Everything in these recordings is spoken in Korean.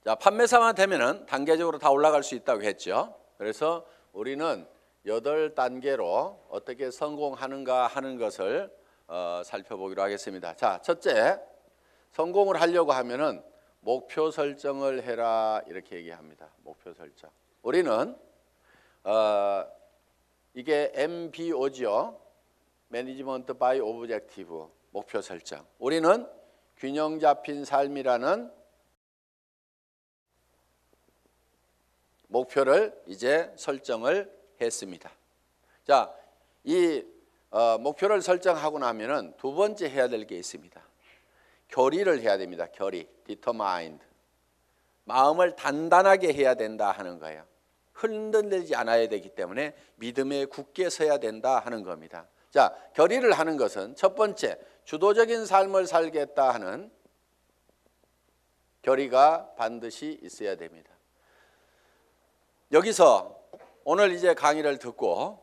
자, 판매사만 되면은 단계적으로 다 올라갈 수 있다고 했죠. 그래서 우리는 8단계로 어떻게 성공하는가 하는 것을 살펴보기로 하겠습니다. 자, 첫째, 성공을 하려고 하면은 목표 설정을 해라 이렇게 얘기합니다. 목표 설정. 우리는 이게 MBO죠. 매니지먼트 바이 오브젝티브, 목표 설정. 우리는 균형 잡힌 삶이라는 목표를 이제 설정을 했습니다. 자, 이 목표를 설정하고 나면은 두 번째 해야 될 게 있습니다. 결의를 해야 됩니다. 결의, determined. 마음을 단단하게 해야 된다 하는 거예요. 흔들리지 않아야 되기 때문에 믿음에 굳게 서야 된다 하는 겁니다. 자, 결의를 하는 것은 첫 번째, 주도적인 삶을 살겠다 하는 결의가 반드시 있어야 됩니다. 여기서 오늘 이제 강의를 듣고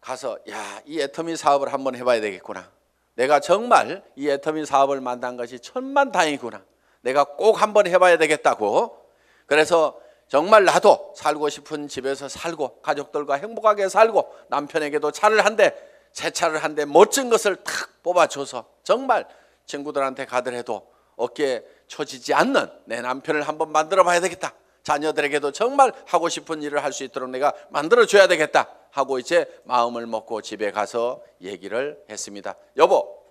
가서 이 애터미 사업을 한번 해봐야 되겠구나. 내가 정말 이 애터미 사업을 만난 것이 천만다행이구나. 내가 꼭 한번 해봐야 되겠다고. 그래서 정말 나도 살고 싶은 집에서 살고 가족들과 행복하게 살고 남편에게도 차를 한 대, 새 차를 한 대 멋진 것을 탁 뽑아줘서 정말 친구들한테 가더라도 어깨에 처지지 않는 내 남편을 한번 만들어 봐야 되겠다. 자녀들에게도 정말 하고 싶은 일을 할 수 있도록 내가 만들어줘야 되겠다 하고 이제 마음을 먹고 집에 가서 얘기를 했습니다. 여보,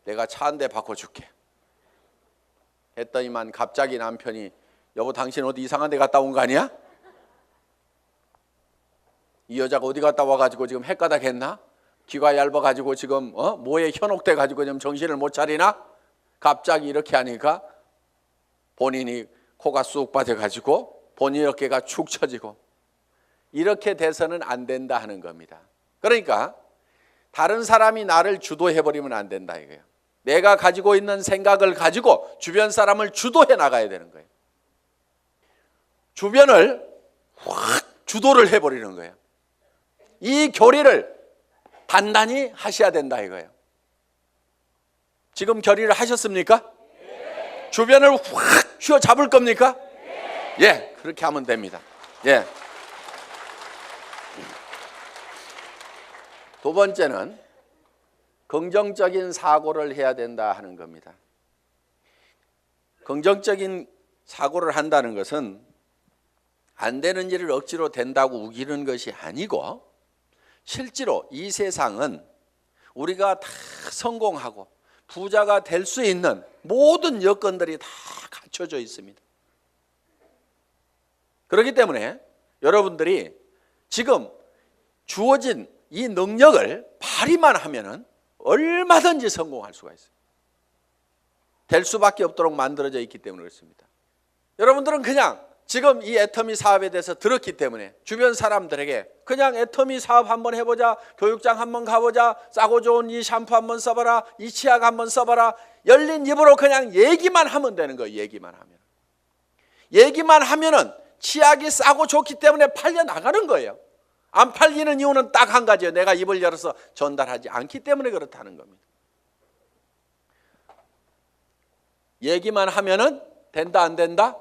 내가 차 한 대 바꿔줄게 했더니만 갑자기 남편이 여보, 당신 어디 이상한 데 갔다 온 거 아니야? 이 여자가 어디 갔다 와가지고 지금 헷가닥 했나? 귀가 얇아가지고 지금 뭐에 현혹돼 가지고 지금 정신을 못 차리나? 갑자기 이렇게 하니까 본인이 코가 쑥 빠져가지고 본인 어깨가 축 처지고 이렇게 돼서는 안 된다 하는 겁니다. 그러니까 다른 사람이 나를 주도해버리면 안 된다 이거예요. 내가 가지고 있는 생각을 가지고 주변 사람을 주도해 나가야 되는 거예요. 주변을 확 주도를 해버리는 거예요. 이 결의를 단단히 하셔야 된다 이거예요. 지금 결의를 하셨습니까? 네. 주변을 확 휘어잡을 겁니까? 네. 예, 그렇게 하면 됩니다. 예. 두 번째는 긍정적인 사고를 해야 된다 하는 겁니다. 긍정적인 사고를 한다는 것은 안 되는 일을 억지로 된다고 우기는 것이 아니고 실제로 이 세상은 우리가 다 성공하고 부자가 될 수 있는 모든 여건들이 다 갖춰져 있습니다. 그렇기 때문에 여러분들이 지금 주어진 이 능력을 발휘만 하면은 얼마든지 성공할 수가 있어요. 될 수밖에 없도록 만들어져 있기 때문에 그렇습니다. 여러분들은 그냥 지금 이 애터미 사업에 대해서 들었기 때문에 주변 사람들에게 그냥 애터미 사업 한번 해보자, 교육장 한번 가보자, 싸고 좋은 이 샴푸 한번 써봐라, 이 치약 한번 써봐라, 열린 입으로 그냥 얘기만 하면 되는 거예요. 얘기만 하면은 치약이 싸고 좋기 때문에 팔려 나가는 거예요. 안 팔리는 이유는 딱 한 가지예요. 내가 입을 열어서 전달하지 않기 때문에 그렇다는 겁니다. 얘기만 하면은 된다 안 된다?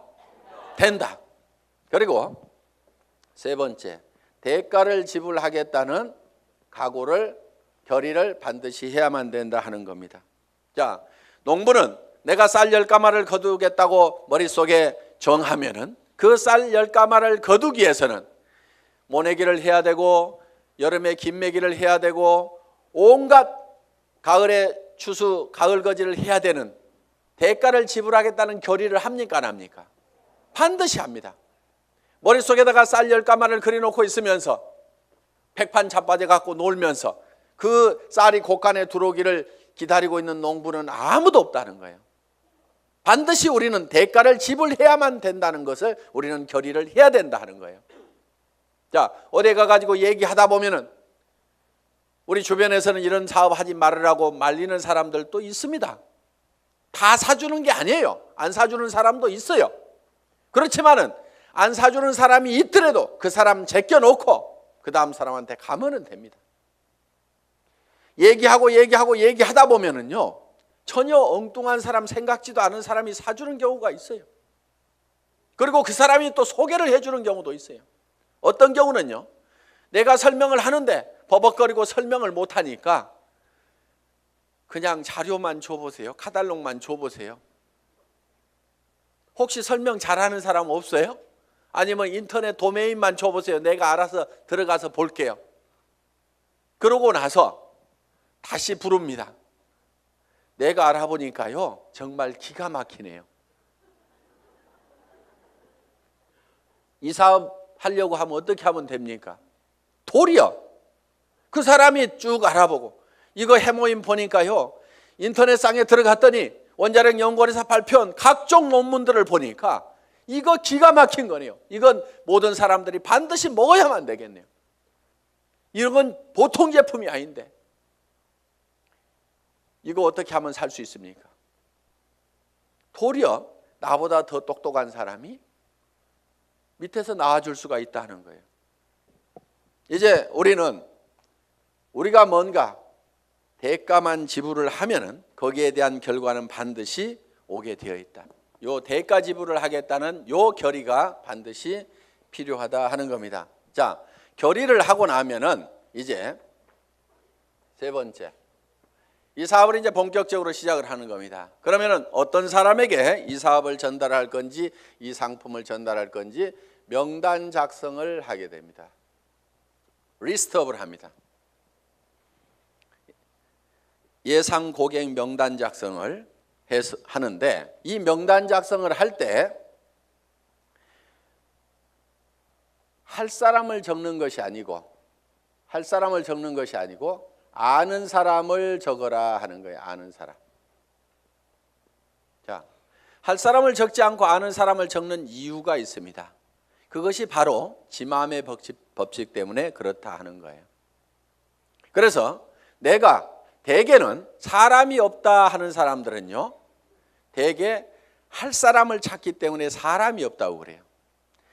된다. 그리고 세 번째, 대가를 지불하겠다는 각오를, 결의를 반드시 해야만 된다 하는 겁니다. 자, 농부는 내가 쌀 10가마를 거두겠다고 머릿속에 정하면은 그 쌀 10가마를 거두기 위해서는 모내기를 해야 되고 여름에 김매기를 해야 되고 온갖 가을에 추수, 가을거지를 해야 되는 대가를 지불하겠다는 결의를 합니까 안 합니까? 반드시 합니다. 머릿속에다가 쌀 10가마를 그려놓고 있으면서 백판 자빠져 갖고 놀면서 그 쌀이 곳간에 들어오기를 기다리고 있는 농부는 아무도 없다는 거예요. 반드시 우리는 대가를 지불해야만 된다는 것을 우리는 결의를 해야 된다 하는 거예요. 자, 어디 가가지고 얘기하다 보면은 우리 주변에서는 이런 사업 하지 말으라고 말리는 사람들도 있습니다. 다 사주는 게 아니에요. 안 사주는 사람도 있어요. 그렇지만은 안 사주는 사람이 있더라도 그 사람 제껴놓고 그 다음 사람한테 가면은 됩니다. 얘기하다 보면은요 전혀 엉뚱한 사람, 생각지도 않은 사람이 사주는 경우가 있어요. 그리고 그 사람이 또 소개를 해주는 경우도 있어요. 어떤 경우는요, 내가 설명을 하는데 버벅거리고 설명을 못하니까 그냥 자료만 줘보세요. 카탈로그만 줘보세요. 혹시 설명 잘하는 사람 없어요? 아니면 인터넷 도메인만 줘보세요. 내가 알아서 들어가서 볼게요. 그러고 나서 다시 부릅니다. 내가 알아보니까요, 정말 기가 막히네요. 이 사업 하려고 하면 어떻게 하면 됩니까? 도리어 그 사람이 쭉 알아보고 이거 해모임 보니까요, 인터넷상에 들어갔더니 원자력 연구원에서 발표한 각종 논문들을 보니까 이거 기가 막힌 거네요. 이건 모든 사람들이 반드시 먹어야만 되겠네요. 이런 건 보통 제품이 아닌데 이거 어떻게 하면 살 수 있습니까? 도리어 나보다 더 똑똑한 사람이 밑에서 나와줄 수가 있다는 거예요. 이제 우리가 뭔가 대가만 지불을 하면은 거기에 대한 결과는 반드시 오게 되어 있다. 요 대가 지불을 하겠다는 요 결의가 반드시 필요하다 하는 겁니다. 자, 결의를 하고 나면은 이제 세 번째, 이 사업을 이제 본격적으로 시작을 하는 겁니다. 그러면은 어떤 사람에게 이 사업을 전달할 건지, 이 상품을 전달할 건지 명단 작성을 하게 됩니다. 리스트업을 합니다. 예상 고객 명단 작성을 하는데, 이 명단 작성을 할 때 할 사람을 적는 것이 아니고 아는 사람을 적어라 하는 거예요. 아는 사람. 자, 할 사람을 적지 않고 아는 사람을 적는 이유가 있습니다. 그것이 바로 지마음의 법칙 때문에 그렇다 하는 거예요. 그래서 내가 대개는 사람이 없다 하는 사람들은요, 대개 할 사람을 찾기 때문에 사람이 없다고 그래요.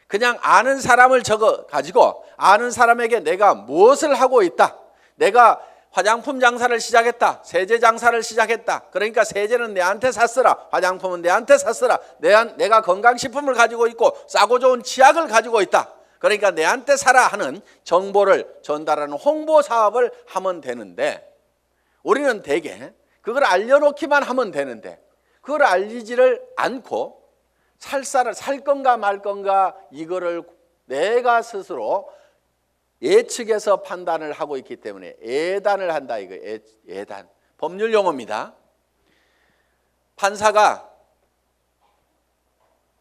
그냥 아는 사람을 적어 가지고 아는 사람에게 내가 무엇을 하고 있다, 내가 화장품 장사를 시작했다, 세제 장사를 시작했다, 그러니까 세제는 내한테 샀으라, 화장품은 내한테 샀으라, 내가 건강식품을 가지고 있고 싸고 좋은 치약을 가지고 있다, 그러니까 내한테 사라 하는 정보를 전달하는 홍보 사업을 하면 되는데, 우리는 대개 그걸 알려놓기만 하면 되는데 그걸 알리지를 않고 살 건가 말 건가 이거를 내가 스스로 예측해서 판단을 하고 있기 때문에 예단을 한다, 이거 예단. 법률 용어입니다. 판사가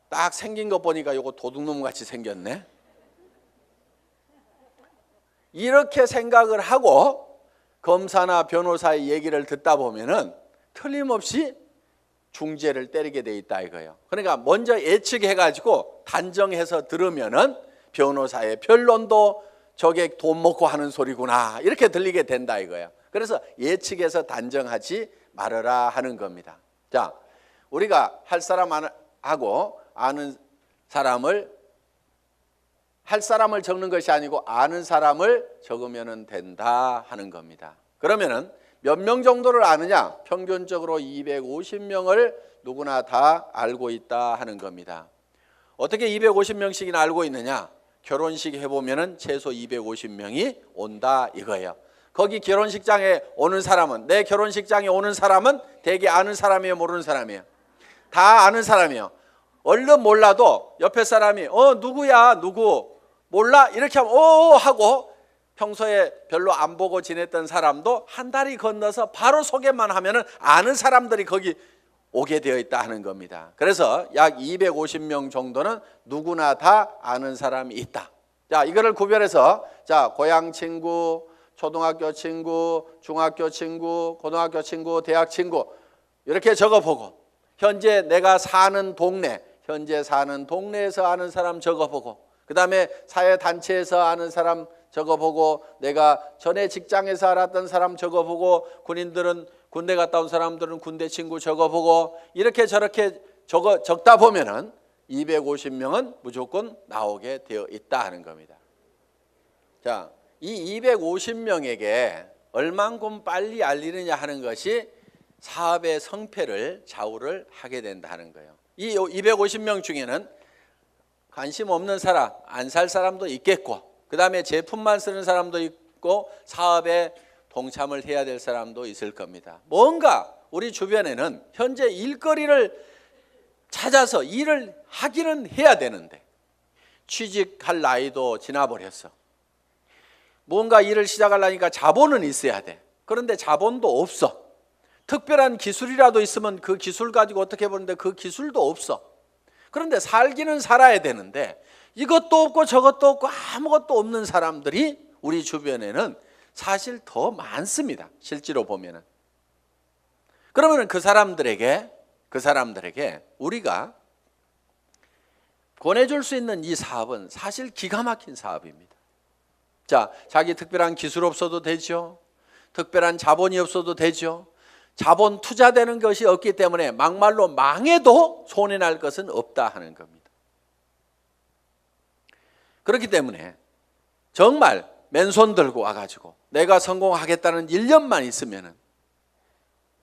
딱 생긴 거 보니까 이거 도둑놈 같이 생겼네. 이렇게 생각을 하고 검사나 변호사의 얘기를 듣다 보면은 틀림없이 중죄를 때리게 돼 있다 이거예요. 그러니까 먼저 예측해가지고 단정해서 들으면은 변호사의 변론도 저게 돈 먹고 하는 소리구나 이렇게 들리게 된다 이거예요. 그래서 예측해서 단정하지 말아라 하는 겁니다. 자, 우리가 할 사람하고 아는 사람을, 할 사람을 적는 것이 아니고 아는 사람을 적으면 된다 하는 겁니다. 그러면은 몇 명 정도를 아느냐? 평균적으로 250명을 누구나 다 알고 있다 하는 겁니다. 어떻게 250명씩이나 알고 있느냐? 결혼식 해보면은 최소 250명이 온다 이거예요. 거기 결혼식장에 오는 사람은, 내 결혼식장에 오는 사람은 대개 아는 사람이에요, 모르는 사람이에요? 다 아는 사람이에요. 얼른 몰라도 옆에 사람이 누구야, 누구 몰라 이렇게 하면 하고, 평소에 별로 안 보고 지냈던 사람도 한 다리 건너서 바로 소개만 하면은 아는 사람들이 거기 오게 되어 있다 하는 겁니다. 그래서 약 250명 정도는 누구나 다 아는 사람이 있다. 자, 이거를 구별해서 자, 고향 친구, 초등학교 친구, 중학교 친구, 고등학교 친구, 대학 친구 이렇게 적어보고, 현재 내가 사는 동네, 현재 사는 동네에서 아는 사람 적어보고, 그 다음에 사회단체에서 아는 사람 적어보고, 내가 전에 직장에서 알았던 사람 적어보고, 군인들은 군대 갔다 온 사람들은 군대 친구 적어보고, 이렇게 저렇게 적다 보면은 250명은 무조건 나오게 되어 있다 하는 겁니다. 자, 이 250명에게 얼만큼 빨리 알리느냐 하는 것이 사업의 성패를 좌우를 하게 된다는 거예요. 이 250명 중에는 관심 없는 사람, 안 살 사람도 있겠고, 그 다음에 제품만 쓰는 사람도 있고, 사업에 동참을 해야 될 사람도 있을 겁니다. 뭔가 우리 주변에는 현재 일거리를 찾아서 일을 하기는 해야 되는데 취직할 나이도 지나버렸어. 뭔가 일을 시작하려니까 자본은 있어야 돼. 그런데 자본도 없어. 특별한 기술이라도 있으면 그 기술 가지고 어떻게 보는데 그 기술도 없어. 그런데 살기는 살아야 되는데 이것도 없고 저것도 없고 아무것도 없는 사람들이 우리 주변에는 사실 더 많습니다. 실제로 보면은. 그러면 그 사람들에게 우리가 권해줄 수 있는 이 사업은 사실 기가 막힌 사업입니다. 자, 자기 특별한 기술 없어도 되죠. 특별한 자본이 없어도 되죠. 자본 투자되는 것이 없기 때문에 막말로 망해도 손해날 것은 없다 하는 겁니다. 그렇기 때문에 정말 맨손 들고 와가지고 내가 성공하겠다는 일념만 있으면은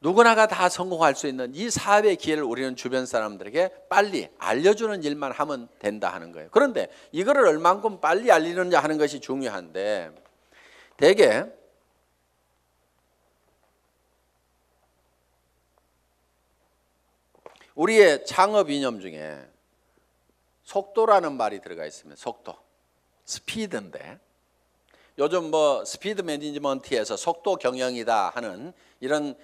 누구나가 다 성공할 수 있는 이 사업의 기회를 우리는 주변 사람들에게 빨리 알려주는 일만 하면 된다 하는 거예요. 그런데 이거를 얼만큼 빨리 알리느냐 하는 것이 중요한데 대개 우리의 창업 이념 중에 속도라는 말이 들어가 있습니다. 속도, 스피드인데 요즘 뭐 스피드 매니지먼트에서 속도 경영이다 하는 이런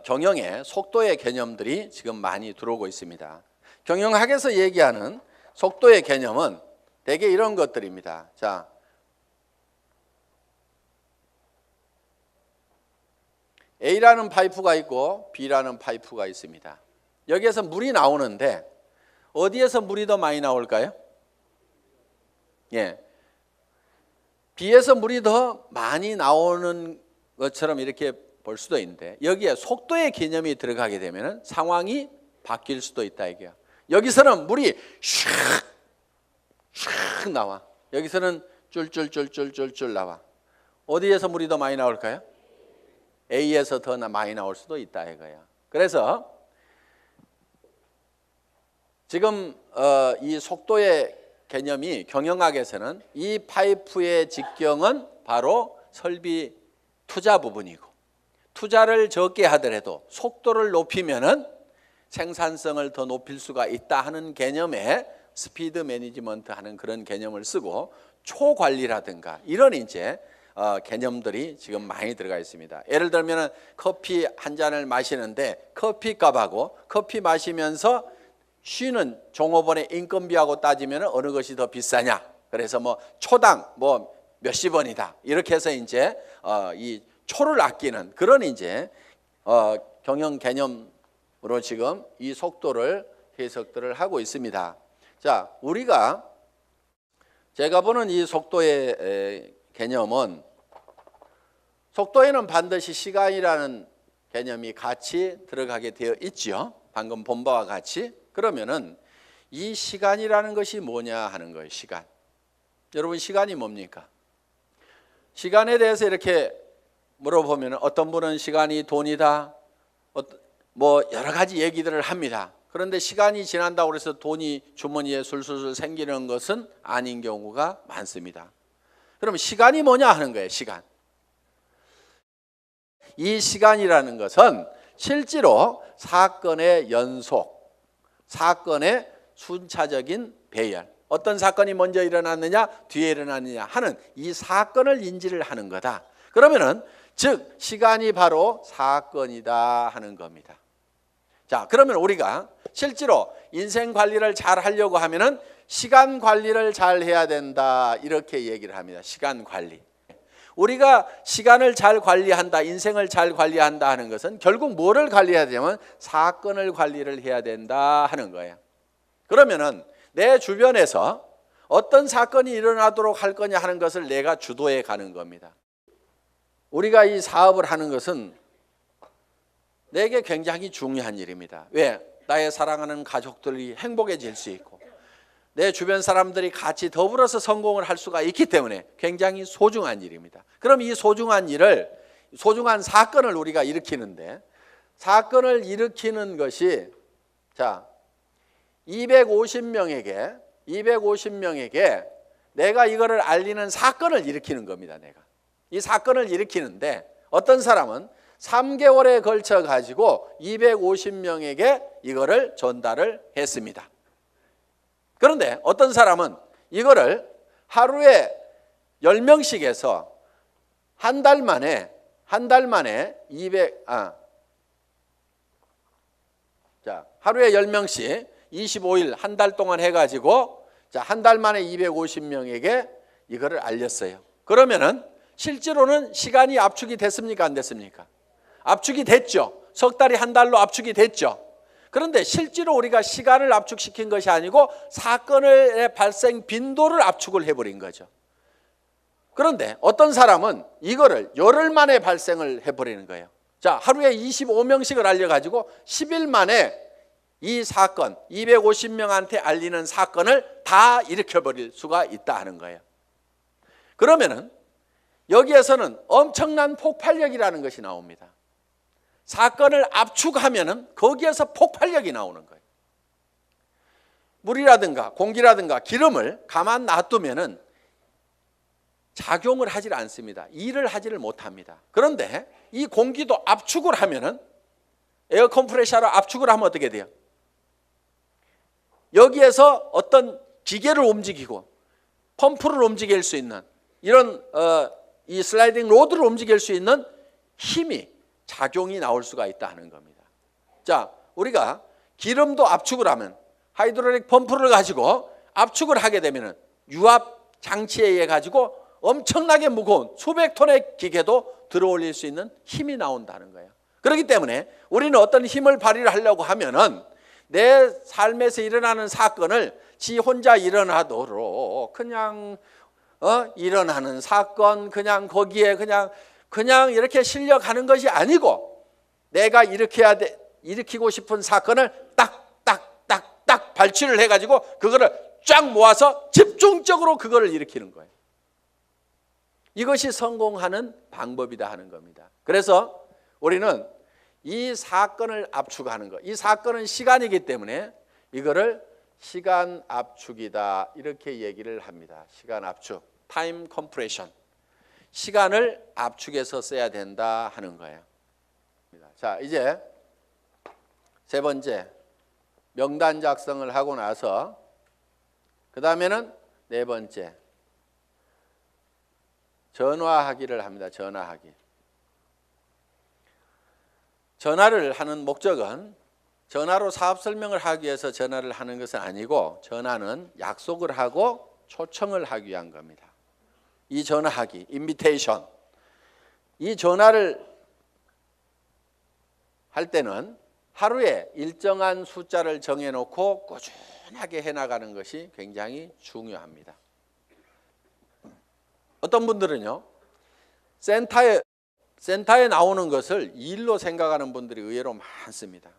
경영의 속도의 개념들이 지금 많이 들어오고 있습니다. 경영학에서 얘기하는 속도의 개념은 대개 이런 것들입니다. 자, A라는 파이프가 있고 B라는 파이프가 있습니다. 여기에서 물이 나오는데 어디에서 물이 더 많이 나올까요? 예, B에서 물이 더 많이 나오는 것처럼 이렇게 볼 수도 있는데 여기에 속도의 개념이 들어가게 되면 상황이 바뀔 수도 있다 이게요. 여기서는 물이 슉 나와. 여기서는 쫄쫄쫄쫄쫄쫄 나와. 어디에서 물이 더 많이 나올까요? A에서 더 많이 나올 수도 있다 이거야. 그래서 지금 이 속도의 개념이 경영학에서는 이 파이프의 직경은 바로 설비 투자 부분이고 투자를 적게 하더라도 속도를 높이면은 생산성을 더 높일 수가 있다 하는 개념의 스피드 매니지먼트 하는 그런 개념을 쓰고 초관리라든가 이런 이제 개념들이 지금 많이 들어가 있습니다. 예를 들면 커피 한 잔을 마시는데 커피값하고 커피 마시면서 쉬는 종업원의 인건비하고 따지면 어느 것이 더 비싸냐? 그래서 뭐 초당 뭐 몇십 원이다. 이렇게 해서 이제 이 초를 아끼는 그런 이제 경영 개념으로 지금 이 속도를 해석들을 하고 있습니다. 자, 우리가 제가 보는 이 속도의 개념은 속도에는 반드시 시간이라는 개념이 같이 들어가게 되어 있죠. 방금 본 바와 같이. 그러면은 이 시간이라는 것이 뭐냐 하는 거예요. 시간. 여러분 시간이 뭡니까? 시간에 대해서 이렇게 물어보면 어떤 분은 시간이 돈이다. 뭐 여러 가지 얘기들을 합니다. 그런데 시간이 지난다고 해서 돈이 주머니에 술술술 생기는 것은 아닌 경우가 많습니다. 그럼 시간이 뭐냐 하는 거예요. 시간. 이 시간이라는 것은 실제로 사건의 연속, 사건의 순차적인 배열, 어떤 사건이 먼저 일어났느냐 뒤에 일어났느냐 하는 이 사건을 인지를 하는 거다. 그러면은 즉 시간이 바로 사건이다 하는 겁니다. 자, 그러면 우리가 실제로 인생 관리를 잘 하려고 하면은 시간 관리를 잘 해야 된다 이렇게 얘기를 합니다. 시간 관리. 우리가 시간을 잘 관리한다, 인생을 잘 관리한다 하는 것은 결국 뭐를 관리해야 되냐면 사건을 관리를 해야 된다 하는 거예요. 그러면은 내 주변에서 어떤 사건이 일어나도록 할 거냐 하는 것을 내가 주도해 가는 겁니다. 우리가 이 사업을 하는 것은 내게 굉장히 중요한 일입니다. 왜? 나의 사랑하는 가족들이 행복해질 수 있고 내 주변 사람들이 같이 더불어서 성공을 할 수가 있기 때문에 굉장히 소중한 일입니다. 그럼 이 소중한 일을, 소중한 사건을 우리가 일으키는데 사건을 일으키는 것이 자 250명에게 250명에게 내가 이거를 알리는 사건을 일으키는 겁니다. 내가 이 사건을 일으키는데 어떤 사람은 3개월에 걸쳐 가지고 250명에게 이거를 전달을 했습니다. 그런데 어떤 사람은 이거를 하루에 10명씩 해서 한 달 만에 200 하루에 10명씩 25일 한 달 동안 해 가지고 한 달 만에 250명에게 이거를 알렸어요. 그러면은 실제로는 시간이 압축이 됐습니까? 안 됐습니까? 압축이 됐죠. 석 달이 한 달로 압축이 됐죠. 그런데 실제로 우리가 시간을 압축시킨 것이 아니고 사건의 발생 빈도를 압축을 해버린 거죠. 그런데 어떤 사람은 이거를 열흘 만에 발생을 해버리는 거예요. 자, 하루에 25명씩을 알려가지고 10일 만에 이 사건, 250명한테 알리는 사건을 다 일으켜버릴 수가 있다 하는 거예요. 그러면은 여기에서는 엄청난 폭발력이라는 것이 나옵니다. 사건을 압축하면은 거기에서 폭발력이 나오는 거예요. 물이라든가 공기라든가 기름을 가만 놔두면은 작용을 하질 않습니다. 일을 하지를 못합니다. 그런데 이 공기도 압축을 하면은 에어 컴프레셔로 압축을 하면 어떻게 돼요? 여기에서 어떤 기계를 움직이고 펌프를 움직일 수 있는 이런 이 슬라이딩 로드를 움직일 수 있는 힘이 작용이 나올 수가 있다 하는 겁니다. 자, 우리가 기름도 압축을 하면 하이드롤릭 펌프를 가지고 압축을 하게 되면은 유압 장치에 의해 가지고 엄청나게 무거운 수백 톤의 기계도 들어올릴 수 있는 힘이 나온다는 거예요. 그렇기 때문에 우리는 어떤 힘을 발휘를 하려고 하면은 내 삶에서 일어나는 사건을 지 혼자 일어나도록 그냥 일어나는 사건 그냥 거기에 그냥 이렇게 실려가는 것이 아니고 내가 일으키고 싶은 사건을 딱 발치를 해가지고 그거를 쫙 모아서 집중적으로 그거를 일으키는 거예요. 이것이 성공하는 방법이다 하는 겁니다. 그래서 우리는 이 사건을 압축하는 것, 이 사건은 시간이기 때문에 이거를 시간 압축이다 이렇게 얘기를 합니다. 시간 압축, 타임 컴프레션. 시간을 압축해서 써야 된다 하는 거예요. 자, 이제 세 번째 명단 작성을 하고 나서 그 다음에는 네 번째 전화하기를 합니다. 전화하기. 전화를 하는 목적은 전화로 사업 설명을 하기 위해서 전화를 하는 것은 아니고 전화는 약속을 하고 초청을 하기 위한 겁니다. 이 전화하기, 인비테이션. 이 전화를 할 때는 하루에 일정한 숫자를 정해놓고 꾸준하게 해나가는 것이 굉장히 중요합니다. 어떤 분들은요, 센터에 나오는 것을 일로 생각하는 분들이 의외로 많습니다.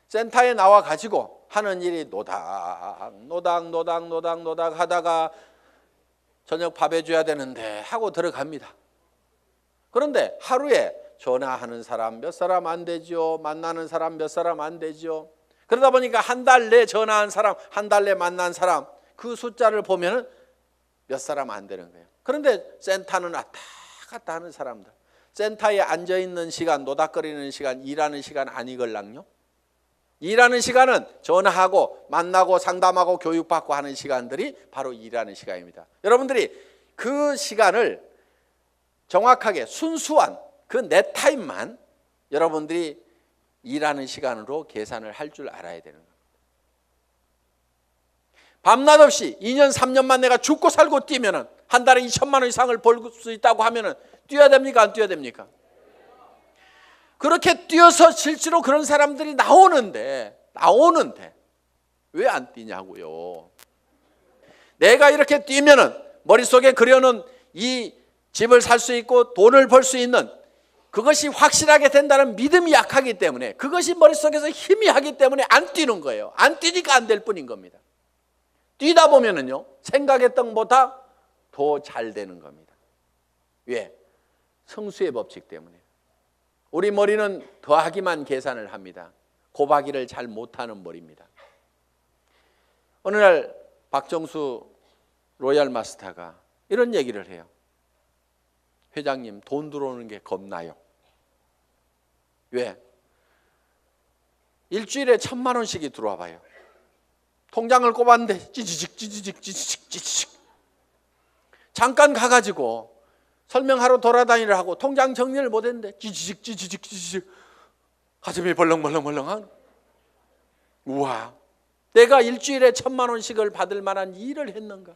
센터에 나와 가지고 하는 일이 노닥 하다가 저녁 밥 해줘야 되는데 하고 들어갑니다. 그런데 하루에 전화하는 사람 몇 사람 안 되죠. 만나는 사람 몇 사람 안 되죠. 그러다 보니까 한 달 내 전화한 사람, 한 달 내 만난 사람 그 숫자를 보면은 몇 사람 안 되는 거예요. 그런데 센터는 왔다 갔다 하는 사람들, 센터에 앉아있는 시간, 노닥거리는 시간, 일하는 시간 아니걸랑요? 일하는 시간은 전화하고 만나고 상담하고 교육받고 하는 시간들이 바로 일하는 시간입니다. 여러분들이 그 시간을 정확하게 순수한 그 내 타임만 여러분들이 일하는 시간으로 계산을 할 줄 알아야 되는 겁니다. 밤낮 없이 2년 3년만 내가 죽고 살고 뛰면은 한 달에 2천만 원 이상을 벌 수 있다고 하면은 뛰어야 됩니까? 안 뛰어야 됩니까? 그렇게 뛰어서 실제로 그런 사람들이 나오는데 왜 안 뛰냐고요. 내가 이렇게 뛰면은 머릿속에 그려놓은 이 집을 살 수 있고 돈을 벌 수 있는 그것이 확실하게 된다는 믿음이 약하기 때문에 그것이 머릿속에서 희미하기 때문에 안 뛰는 거예요. 안 뛰니까 안 될 뿐인 겁니다. 뛰다 보면은요, 생각했던 것보다 더 잘 되는 겁니다. 왜? 성수의 법칙 때문에. 우리 머리는 더하기만 계산을 합니다. 곱하기를 잘 못하는 머리입니다. 어느 날 박정수 로얄 마스터가 이런 얘기를 해요. 회장님, 돈 들어오는 게 겁나요. 왜? 일주일에 1,000만 원씩이 들어와 봐요. 통장을 꼽았는데 찌지직 잠깐 가가지고 설명하러 돌아다니려 하고 통장 정리를 못했는데 찌지직 가슴이 벌렁벌렁한. 우와, 내가 일주일에 1,000만 원씩을 받을 만한 일을 했는가?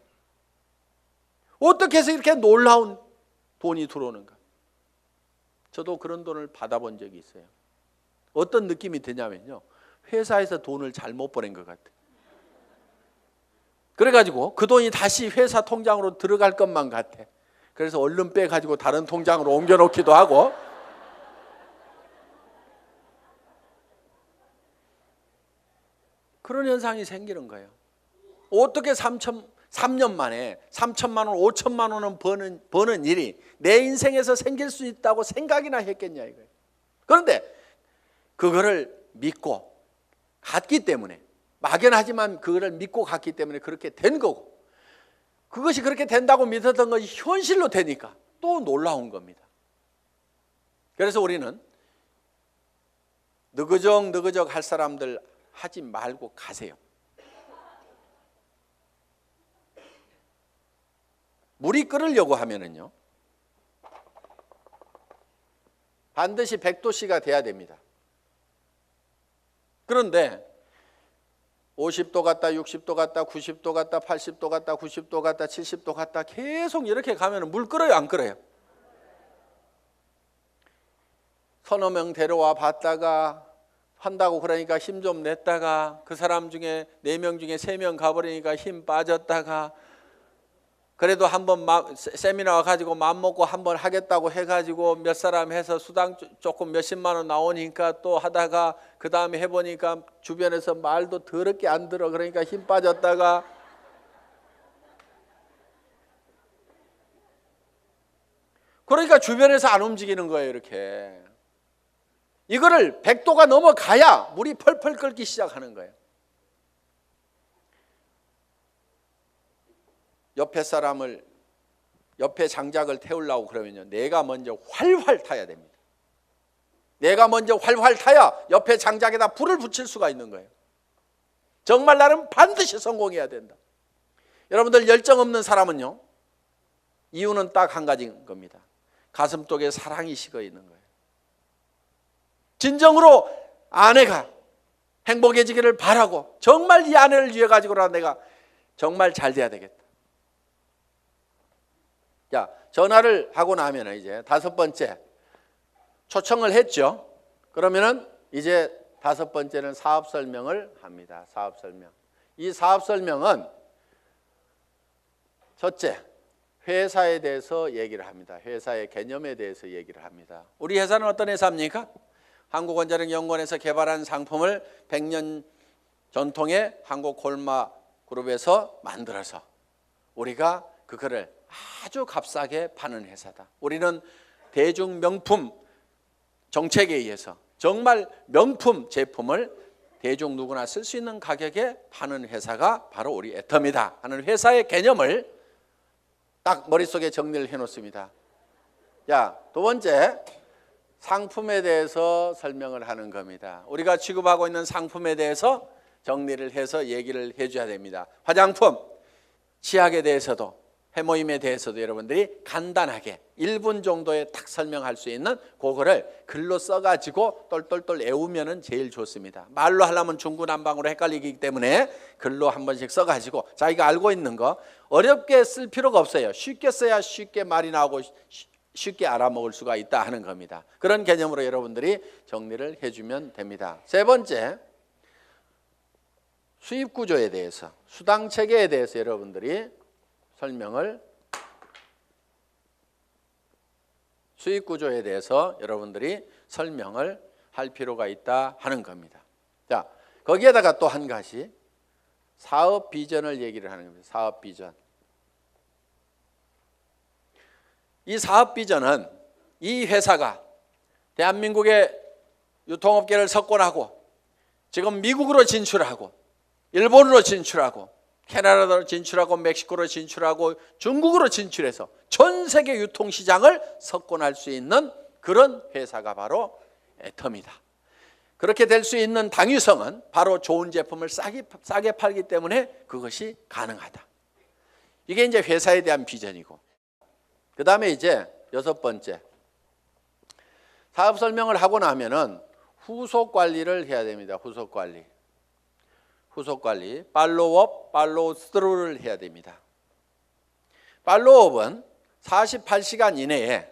어떻게 해서 이렇게 놀라운 돈이 들어오는가? 저도 그런 돈을 받아본 적이 있어요. 어떤 느낌이 드냐면요, 회사에서 돈을 잘못 보낸 것 같아요. 그래가지고 그 돈이 다시 회사 통장으로 들어갈 것만 같아. 그래서 얼른 빼가지고 다른 통장으로 옮겨놓기도 하고. 그런 현상이 생기는 거예요. 어떻게 3년 만에 3천만 원, 5천만 원은 버는 일이 내 인생에서 생길 수 있다고 생각이나 했겠냐 이거예요. 그런데 그거를 믿고 갔기 때문에, 막연하지만 그거를 믿고 갔기 때문에 그렇게 된 거고, 그것이 그렇게 된다고 믿었던 것이 현실로 되니까 또 놀라운 겁니다. 그래서 우리는 느그적 할 사람들 하지 말고 가세요. 물이 끓으려고 하면은요, 반드시 100도씨가 돼야 됩니다. 그런데 50도 갔다 60도 갔다 90도 갔다 80도 갔다 90도 갔다 70도 갔다 계속 이렇게 가면 물 끓어요, 안 끓어요? 서너 명 데려와 봤다가 한다고 그러니까 힘 좀 냈다가 그 사람 중에 4명 중에 3명 가버리니까 힘 빠졌다가, 그래도 한번 세미나 와가지고 마음먹고 한번 하겠다고 해가지고 몇 사람 해서 수당 조금 몇십만 원 나오니까 또 하다가 그 다음에 해보니까 주변에서 말도 더럽게 안 들어. 그러니까 힘 빠졌다가, 그러니까 주변에서 안 움직이는 거예요. 이렇게 이거를 100도가 넘어가야 물이 펄펄 끓기 시작하는 거예요. 옆에 장작을 태우려고 그러면요, 내가 먼저 활활 타야 됩니다. 내가 먼저 활활 타야 옆에 장작에다 불을 붙일 수가 있는 거예요. 정말 나는 반드시 성공해야 된다. 여러분들, 열정 없는 사람은요, 이유는 딱 한 가지인 겁니다. 가슴속에 사랑이 식어 있는 거예요. 진정으로 아내가 행복해지기를 바라고, 정말 이 아내를 위해 가지고라도 내가 정말 잘 돼야 되겠다. 자, 전화를 하고 나면 이제 5번째 초청을 했죠. 그러면은 이제 5번째는 사업 설명을 합니다. 사업 설명. 이 사업 설명은 첫째, 회사에 대해서 얘기를 합니다. 회사의 개념에 대해서 얘기를 합니다. 우리 회사는 어떤 회사입니까? 한국원자력연구원에서 개발한 상품을 100년 전통의 한국콜마 그룹에서 만들어서 우리가 그거를 아주 값싸게 파는 회사다. 우리는 대중 명품 정책에 의해서 정말 명품 제품을 대중 누구나 쓸 수 있는 가격에 파는 회사가 바로 우리 애터미다 하는 회사의 개념을 딱 머릿속에 정리를 해놓습니다. 자, 두 번째, 상품에 대해서 설명을 하는 겁니다. 우리가 취급하고 있는 상품에 대해서 정리를 해서 얘기를 해줘야 됩니다. 화장품, 치약에 대해서도, 해모임에 대해서도 여러분들이 간단하게 1분 정도에 딱 설명할 수 있는 그거를 글로 써가지고 똘똘똘 외우면 제일 좋습니다. 말로 하려면 중구난방으로 헷갈리기 때문에 글로 한 번씩 써가지고 자기가 알고 있는 거 어렵게 쓸 필요가 없어요. 쉽게 써야 쉽게 말이 나오고 쉽게 알아먹을 수가 있다 하는 겁니다. 그런 개념으로 여러분들이 정리를 해주면 됩니다. 세 번째, 수입 구조에 대해서, 수당 체계에 대해서 여러분들이 설명을, 수입 구조에 대해서 여러분들이 설명을 할 필요가 있다 하는 겁니다. 자, 거기에다가 또 한 가지 사업 비전을 얘기를 하는 겁니다. 사업 비전. 이 사업 비전은 이 회사가 대한민국의 유통업계를 석권하고 지금 미국으로 진출하고 일본으로 진출하고 캐나다로 진출하고 멕시코로 진출하고 중국으로 진출해서 전 세계 유통시장을 석권할 수 있는 그런 회사가 바로 애텀이다. 그렇게 될 수 있는 당위성은 바로 좋은 제품을 싸게 팔기 때문에 그것이 가능하다. 이게 이제 회사에 대한 비전이고, 그 다음에 이제 6번째, 사업 설명을 하고 나면은 후속 관리를 해야 됩니다. 후속 관리, 팔로우업, 팔로우스루를 해야 됩니다. 팔로우업은 48시간 이내에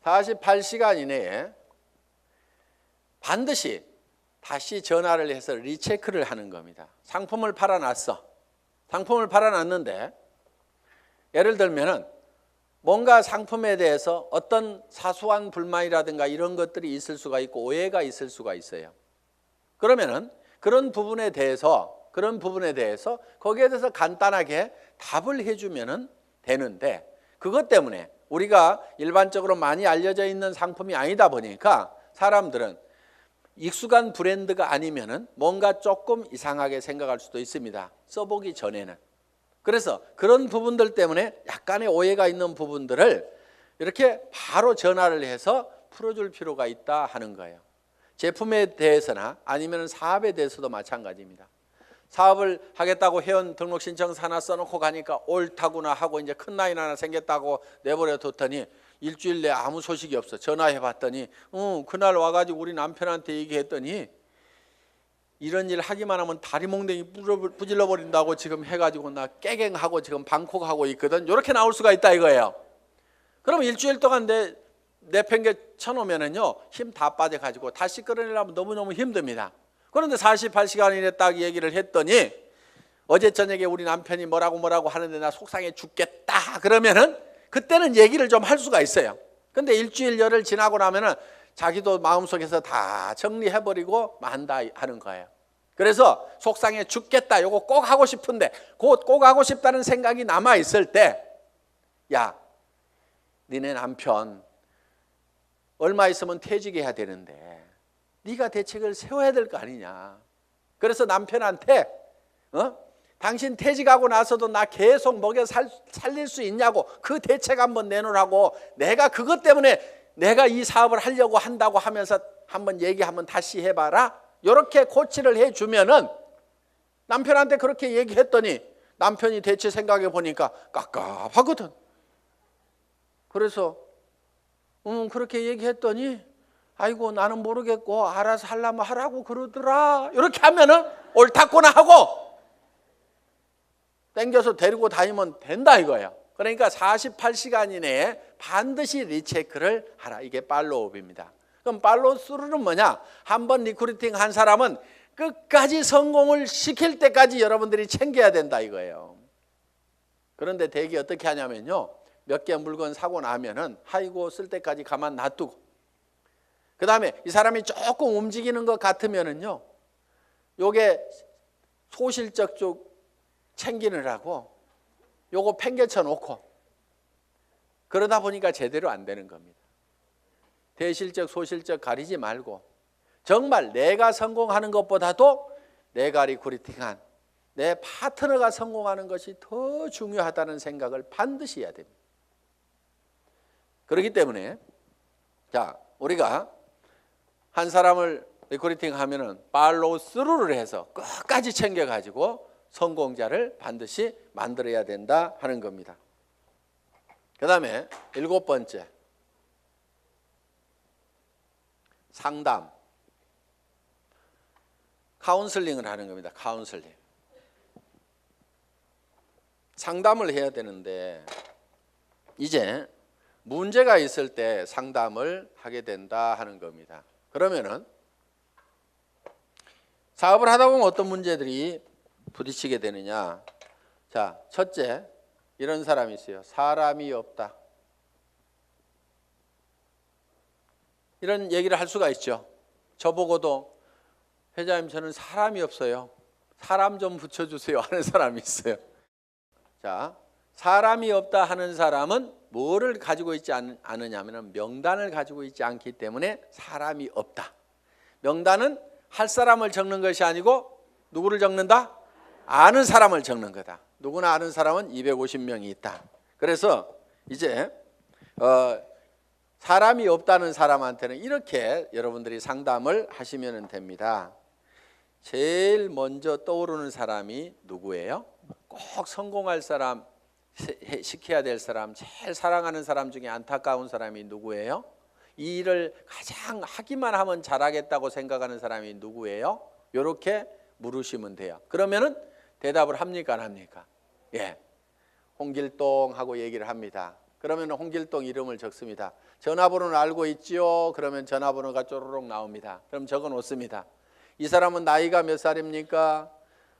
48시간 이내에 반드시 다시 전화를 해서 리체크를 하는 겁니다. 상품을 팔아놨어. 상품을 팔아놨는데 예를 들면은 뭔가 상품에 대해서 어떤 사소한 불만이라든가 이런 것들이 있을 수가 있고 오해가 있을 수가 있어요. 그러면은 그런 부분에 대해서 거기에 대해서 간단하게 답을 해주면은 되는데, 그것 때문에 우리가 일반적으로 많이 알려져 있는 상품이 아니다 보니까 사람들은 익숙한 브랜드가 아니면은 뭔가 조금 이상하게 생각할 수도 있습니다. 써보기 전에는. 그래서 그런 부분들 때문에 약간의 오해가 있는 부분들을 이렇게 바로 전화를 해서 풀어줄 필요가 있다 하는 거예요. 제품에 대해서나 아니면 사업에 대해서도 마찬가지입니다. 사업을 하겠다고 회원 등록 신청서 하나 써놓고 가니까 옳다구나 하고 이제 큰 라인 하나 생겼다고 내버려 뒀더니 일주일 내에 아무 소식이 없어. 전화해 봤더니 그날 와가지고 우리 남편한테 얘기했더니 이런 일 하기만 하면 다리 몽둥이 부질러 버린다고 지금 해가지고 나 깨갱하고 지금 방콕하고 있거든. 이렇게 나올 수가 있다 이거예요. 그럼 일주일 동안 내팽개 쳐놓으면은요 힘 다 빠져가지고 다시 끌어내려면 너무너무 힘듭니다. 그런데 48시간 이내 딱 얘기를 했더니 어제 저녁에 우리 남편이 뭐라고 하는데 나 속상해 죽겠다 그러면은 그때는 얘기를 좀 할 수가 있어요. 근데 일주일 열흘 지나고 나면은 자기도 마음속에서 다 정리해버리고 만다 하는 거예요. 그래서 속상해 죽겠다 요거 꼭 하고 싶은데 꼭 하고 싶다는 생각이 남아있을 때, 야 니네 남편 얼마 있으면 퇴직해야 되는데 네가 대책을 세워야 될 거 아니냐. 그래서 남편한테 당신 퇴직하고 나서도 나 계속 먹여 살릴 수 있냐고 그 대책 한번 내놓으라고, 내가 그것 때문에 내가 이 사업을 하려고 한다고 하면서 한번 얘기 한번 다시 해봐라. 이렇게 코치를 해주면은 남편한테 그렇게 얘기했더니 남편이 대체 생각해 보니까 깝깝하거든. 그래서 그렇게 얘기했더니 아이고 나는 모르겠고 알아서 하려면 하라고 그러더라. 이렇게 하면은 옳다구나 하고 땡겨서 데리고 다니면 된다 이거예요. 그러니까 48시간 이내에 반드시 리체크를 하라. 이게 팔로우업입니다. 그럼 팔로우스루는 뭐냐? 한번 리크루팅 한 사람은 끝까지 성공을 시킬 때까지 여러분들이 챙겨야 된다 이거예요. 그런데 대개 어떻게 하냐면요, 몇 개 물건 사고 나면은 아이고 쓸 때까지 가만 놔두고, 그 다음에 이 사람이 조금 움직이는 것 같으면은요, 요게 소실적 쪽 챙기느라고 요거 팽개쳐 놓고 그러다 보니까 제대로 안 되는 겁니다. 대실적 소실적 가리지 말고 정말 내가 성공하는 것보다도 내가 리크루팅한 내 파트너가 성공하는 것이 더 중요하다는 생각을 반드시 해야 됩니다. 그렇기 때문에 자, 우리가 한 사람을 리크루팅하면은 팔로우스루를 해서 끝까지 챙겨가지고 성공자를 반드시 만들어야 된다 하는 겁니다. 그 다음에 7번째, 상담, 카운슬링을 하는 겁니다. 카운슬링. 상담을 해야 되는데 이제 문제가 있을 때 상담을 하게 된다 하는 겁니다. 그러면은 사업을 하다 보면 어떤 문제들이 부딪히게 되느냐. 자, 첫째, 이런 사람이 있어요. 사람이 없다. 이런 얘기를 할 수가 있죠. 저보고도 회장님 저는 사람이 없어요. 사람 좀 붙여주세요 하는 사람이 있어요. 자, 사람이 없다 하는 사람은 뭐를 가지고 있지 않느냐면 명단을 가지고 있지 않기 때문에 사람이 없다. 명단은 할 사람을 적는 것이 아니고 누구를 적는다? 아는 사람을 적는 거다. 누구나 아는 사람은 250명이 있다. 그래서 이제 사람이 없다는 사람한테는 이렇게 여러분들이 상담을 하시면 됩니다. 제일 먼저 떠오르는 사람이 누구예요? 꼭 성공할 사람, 시켜야 될 사람, 제일 사랑하는 사람 중에 안타까운 사람이 누구예요? 이 일을 가장 하기만 하면 잘하겠다고 생각하는 사람이 누구예요? 이렇게 물으시면 돼요. 그러면은 대답을 합니까 안 합니까? 예, 홍길동 하고 얘기를 합니다. 그러면 홍길동 이름을 적습니다. 전화번호는 알고 있지요? 그러면 전화번호가 쪼르륵 나옵니다. 그럼 적어 놓습니다. 이 사람은 나이가 몇 살입니까?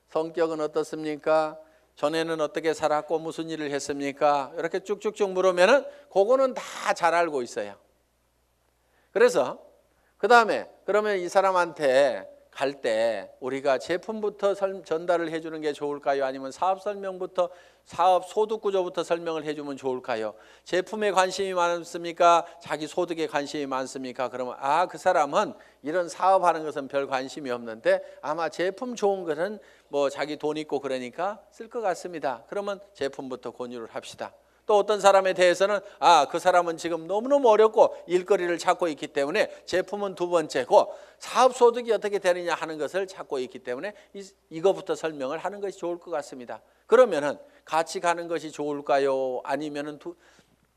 성격은 어떻습니까? 전에는 어떻게 살았고 무슨 일을 했습니까? 이렇게 쭉쭉쭉 물으면은 그거는 다 잘 알고 있어요. 그래서 그 다음에 그러면 이 사람한테 갈 때 우리가 제품부터 전달을 해주는 게 좋을까요? 아니면 사업 설명부터 사업 소득 구조부터 설명을 해주면 좋을까요? 제품에 관심이 많습니까? 자기 소득에 관심이 많습니까? 그러면 그 사람은 이런 사업하는 것은 별 관심이 없는데 아마 제품 좋은 것은 뭐 자기 돈 있고 그러니까 쓸 것 같습니다. 그러면 제품부터 권유를 합시다. 또 어떤 사람에 대해서는 그 사람은 지금 너무너무 어렵고 일거리를 찾고 있기 때문에 제품은 두 번째고 사업 소득이 어떻게 되느냐 하는 것을 찾고 있기 때문에 이거부터 설명을 하는 것이 좋을 것 같습니다. 그러면은 같이 가는 것이 좋을까요? 아니면은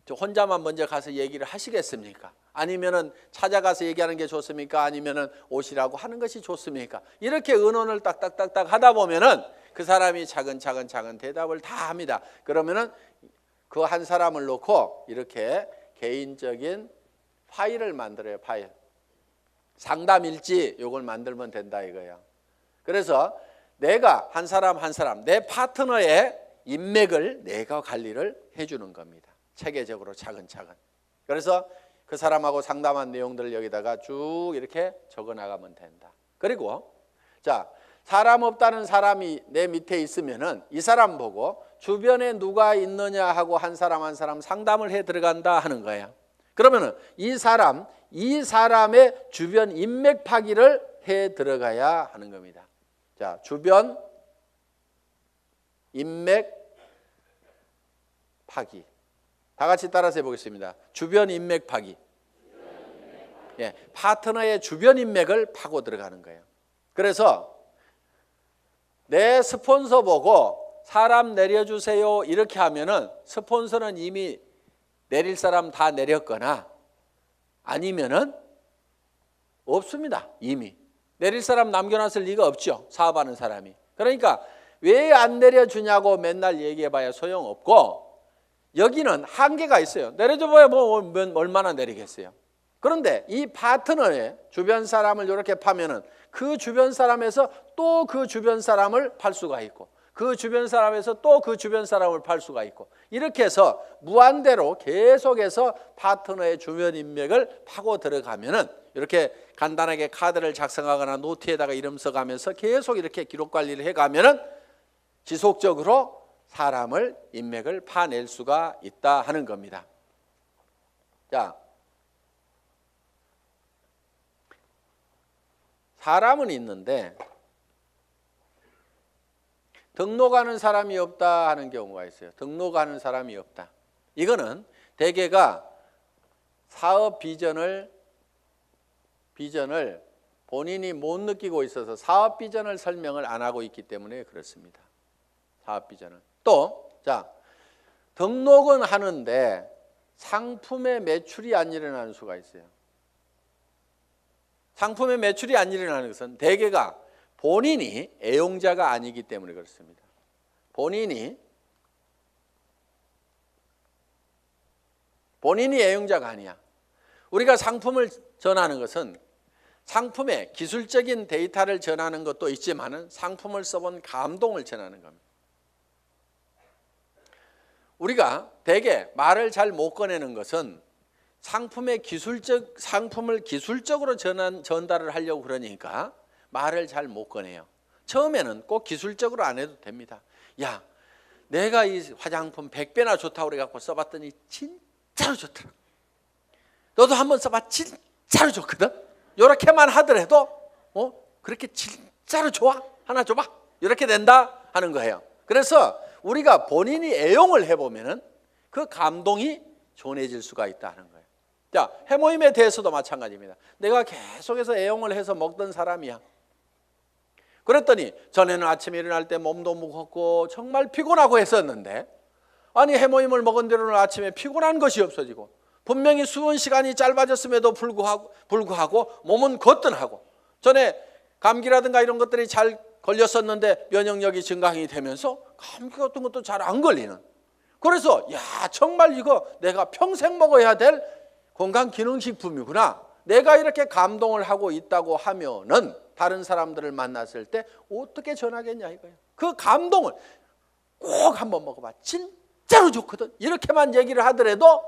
혼자만 먼저 가서 얘기를 하시겠습니까? 아니면은 찾아가서 얘기하는 게 좋습니까? 아니면은 오시라고 하는 것이 좋습니까? 이렇게 의논을 딱딱딱딱 하다 보면은 그 사람이 차근차근 대답을 다 합니다. 그러면은 그 한 사람을 놓고 이렇게 개인적인 파일을 만들어요. 파일. 상담일지 이걸 만들면 된다 이거예요. 그래서 내가 한 사람 내 파트너의 인맥을 내가 관리를 해주는 겁니다. 체계적으로 차근차근. 그래서 그 사람하고 상담한 내용들을 여기다가 쭉 이렇게 적어 나가면 된다. 그리고 자, 사람 없다는 사람이 내 밑에 있으면은 이 사람 보고 주변에 누가 있느냐 하고 한 사람 상담을 해 들어간다 하는 거예요. 그러면은 이 사람의 주변 인맥 파기를 해 들어가야 하는 겁니다. 자, 주변 인맥 파기. 다 같이 따라서 해보겠습니다. 주변 인맥 파기. 예, 파트너의 주변 인맥을 파고 들어가는 거예요. 그래서 내 스폰서 보고 사람 내려주세요 이렇게 하면은 스폰서는 이미 내릴 사람 다 내렸거나 아니면은 없습니다. 이미 내릴 사람 남겨놨을 리가 없죠. 사업하는 사람이. 그러니까 왜 안 내려주냐고 맨날 얘기해봐야 소용없고 여기는 한계가 있어요. 내려줘봐야 뭐 얼마나 내리겠어요. 그런데 이 파트너의 주변 사람을 이렇게 파면은 그 주변 사람에서 또 그 주변 사람을 팔 수가 있고 그 주변 사람에서 또 그 주변 사람을 팔 수가 있고 이렇게 해서 무한대로 계속해서 파트너의 주변 인맥을 파고 들어가면은 이렇게 간단하게 카드를 작성하거나 노트에다가 이름 써가면서 계속 이렇게 기록 관리를 해가면은 지속적으로 사람을 인맥을 파낼 수가 있다 하는 겁니다. 자, 사람은 있는데 등록하는 사람이 없다 하는 경우가 있어요. 등록하는 사람이 없다. 이거는 대개가 사업 비전을 본인이 못 느끼고 있어서 사업 비전을 설명을 안 하고 있기 때문에 그렇습니다. 사업 비전을. 또, 자, 등록은 하는데 상품의 매출이 안 일어나는 수가 있어요. 상품의 매출이 안 일어나는 것은 대개가 본인이 애용자가 아니기 때문에 그렇습니다. 본인이 애용자가 아니야. 우리가 상품을 전하는 것은 상품의 기술적인 데이터를 전하는 것도 있지만은 상품을 써본 감동을 전하는 겁니다. 우리가 대개 말을 잘 못 꺼내는 것은 상품을 기술적으로 전달을 하려고 그러니까 말을 잘 못 꺼내요. 처음에는 꼭 기술적으로 안 해도 됩니다. 야, 내가 이 화장품 100배나 좋다고 그래갖고 써봤더니 진짜로 좋더라. 너도 한번 써봐. 진짜로 좋거든. 이렇게만 하더라도 그렇게 진짜로 좋아? 하나 줘봐. 이렇게 된다 하는 거예요. 그래서 우리가 본인이 애용을 해보면은 그 감동이 전해질 수가 있다는 거예요. 자, 해모임에 대해서도 마찬가지입니다. 내가 계속해서 애용을 해서 먹던 사람이야. 그랬더니 전에는 아침에 일어날 때 몸도 무겁고 정말 피곤하고 했었는데, 아니 해모임을 먹은 뒤로는 아침에 피곤한 것이 없어지고 분명히 수분 시간이 짧아졌음에도 불구하고 몸은 거뜬하고, 전에 감기라든가 이런 것들이 잘 걸렸었는데 면역력이 증강이 되면서 감기 같은 것도 잘 안 걸리는, 그래서 야 정말 이거 내가 평생 먹어야 될 건강기능식품이구나, 내가 이렇게 감동을 하고 있다고 하면은 다른 사람들을 만났을 때 어떻게 전하겠냐 이거예요. 그 감동을 꼭 한번 먹어봐, 진짜로 좋거든, 이렇게만 얘기를 하더라도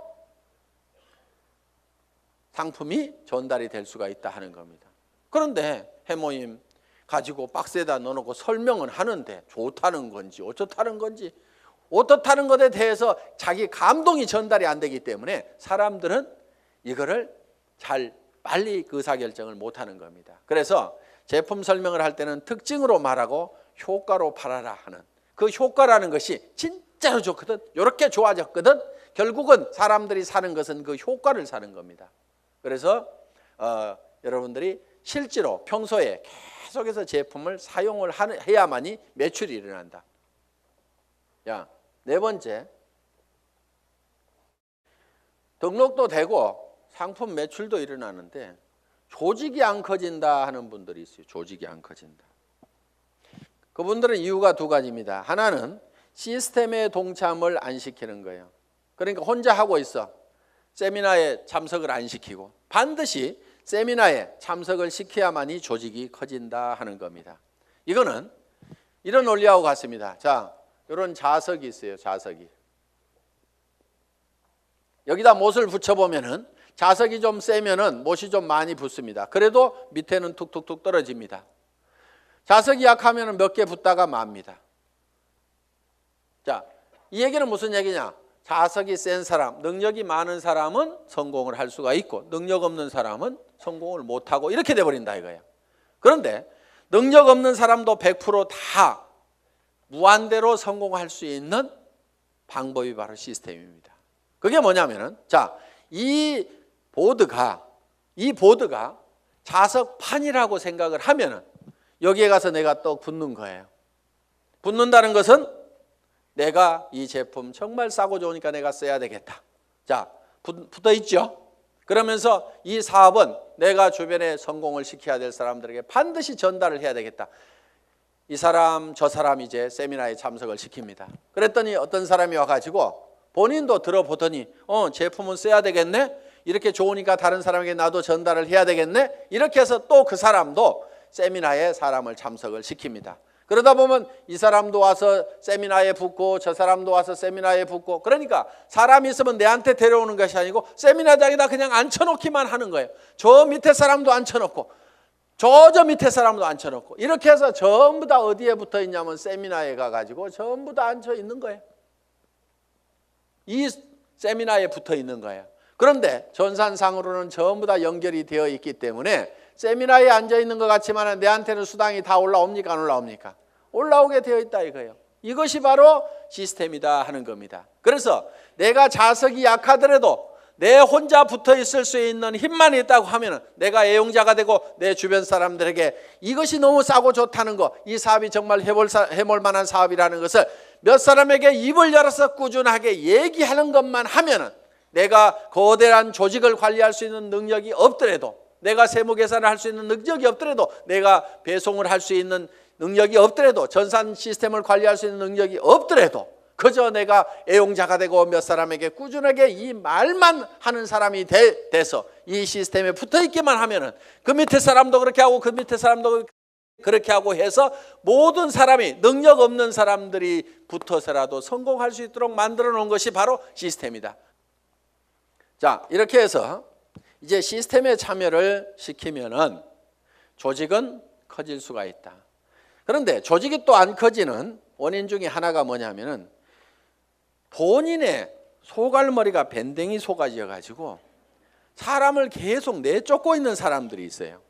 상품이 전달이 될 수가 있다 하는 겁니다. 그런데 해모임 가지고 박스에다 넣어놓고 설명은 하는데 좋다는 건지 어쩌다는 건지, 어떻다는 것에 대해서 자기 감동이 전달이 안 되기 때문에 사람들은 이거를 잘 빨리 의사결정을 못하는 겁니다. 그래서 제품 설명을 할 때는 특징으로 말하고 효과로 팔아라 하는, 그 효과라는 것이 진짜로 좋거든, 이렇게 좋아졌거든, 결국은 사람들이 사는 것은 그 효과를 사는 겁니다. 그래서 여러분들이 실제로 평소에 계속해서 제품을 사용을 해야만이 매출이 일어난다. 야, 네 번째, 등록도 되고 상품 매출도 일어나는데 조직이 안 커진다 하는 분들이 있어요. 조직이 안 커진다. 그분들은 이유가 두 가지입니다. 하나는 시스템에 동참을 안 시키는 거예요. 그러니까 혼자 하고 있어. 세미나에 참석을 안 시키고, 반드시 세미나에 참석을 시켜야만이 조직이 커진다 하는 겁니다. 이거는 이런 원리하고 같습니다. 자, 이런 자석이 있어요. 자석이. 여기다 못을 붙여보면은 자석이 좀 세면은 못이 좀 많이 붙습니다. 그래도 밑에는 툭툭툭 떨어집니다. 자석이 약하면은 몇 개 붙다가 맙니다. 자, 이 얘기는 무슨 얘기냐? 자석이 센 사람, 능력이 많은 사람은 성공을 할 수가 있고 능력 없는 사람은 성공을 못하고 이렇게 돼버린다 이거예요. 그런데 능력 없는 사람도 100% 무한대로 성공할 수 있는 방법이 바로 시스템입니다. 그게 뭐냐면은, 자, 이 보드가 자석판이라고 생각을 하면은 여기에 가서 내가 떡 붙는 거예요. 붙는다는 것은 내가 이 제품 정말 싸고 좋으니까 내가 써야 되겠다. 자, 붙어 있죠? 그러면서 이 사업은 내가 주변에 성공을 시켜야 될 사람들에게 반드시 전달을 해야 되겠다. 이 사람 저 사람 이제 세미나에 참석을 시킵니다. 그랬더니 어떤 사람이 와가지고 본인도 들어보더니 제품은 써야 되겠네, 이렇게 좋으니까 다른 사람에게 나도 전달을 해야 되겠네, 이렇게 해서 또 그 사람도 세미나에 사람을 참석을 시킵니다. 그러다 보면 이 사람도 와서 세미나에 붙고 저 사람도 와서 세미나에 붙고, 그러니까 사람이 있으면 내한테 데려오는 것이 아니고 세미나장에다 그냥 앉혀놓기만 하는 거예요. 저 밑에 사람도 앉혀놓고 저 밑에 사람도 앉혀놓고, 이렇게 해서 전부 다 어디에 붙어 있냐면 세미나에 가가지고 전부 다 앉혀 있는 거예요. 이 세미나에 붙어 있는 거예요. 그런데 전산상으로는 전부 다 연결이 되어 있기 때문에 세미나에 앉아 있는 것 같지만 내한테는 수당이 다 올라옵니까? 안 올라옵니까? 올라오게 되어 있다 이거예요. 이것이 바로 시스템이다 하는 겁니다. 그래서 내가 자석이 약하더라도 내 혼자 붙어 있을 수 있는 힘만 있다고 하면 내가 애용자가 되고 내 주변 사람들에게 이것이 너무 싸고 좋다는 거, 이 사업이 정말 해볼 만한 사업이라는 것을 몇 사람에게 입을 열어서 꾸준하게 얘기하는 것만 하면은, 내가 거대한 조직을 관리할 수 있는 능력이 없더라도, 내가 세무 계산을 할 수 있는 능력이 없더라도, 내가 배송을 할 수 있는 능력이 없더라도, 전산 시스템을 관리할 수 있는 능력이 없더라도, 그저 내가 애용자가 되고 몇 사람에게 꾸준하게 이 말만 하는 사람이 돼서 이 시스템에 붙어 있기만 하면은 그 밑에 사람도 그렇게 하고 그 밑에 사람도 그렇게 하고 해서 모든 사람이, 능력 없는 사람들이 붙어서라도 성공할 수 있도록 만들어 놓은 것이 바로 시스템이다. 자, 이렇게 해서 이제 시스템에 참여를 시키면은 조직은 커질 수가 있다. 그런데 조직이 또 안 커지는 원인 중에 하나가 뭐냐면은 본인의 소갈머리가 밴댕이 소가지여 가지고 사람을 계속 내쫓고 있는 사람들이 있어요.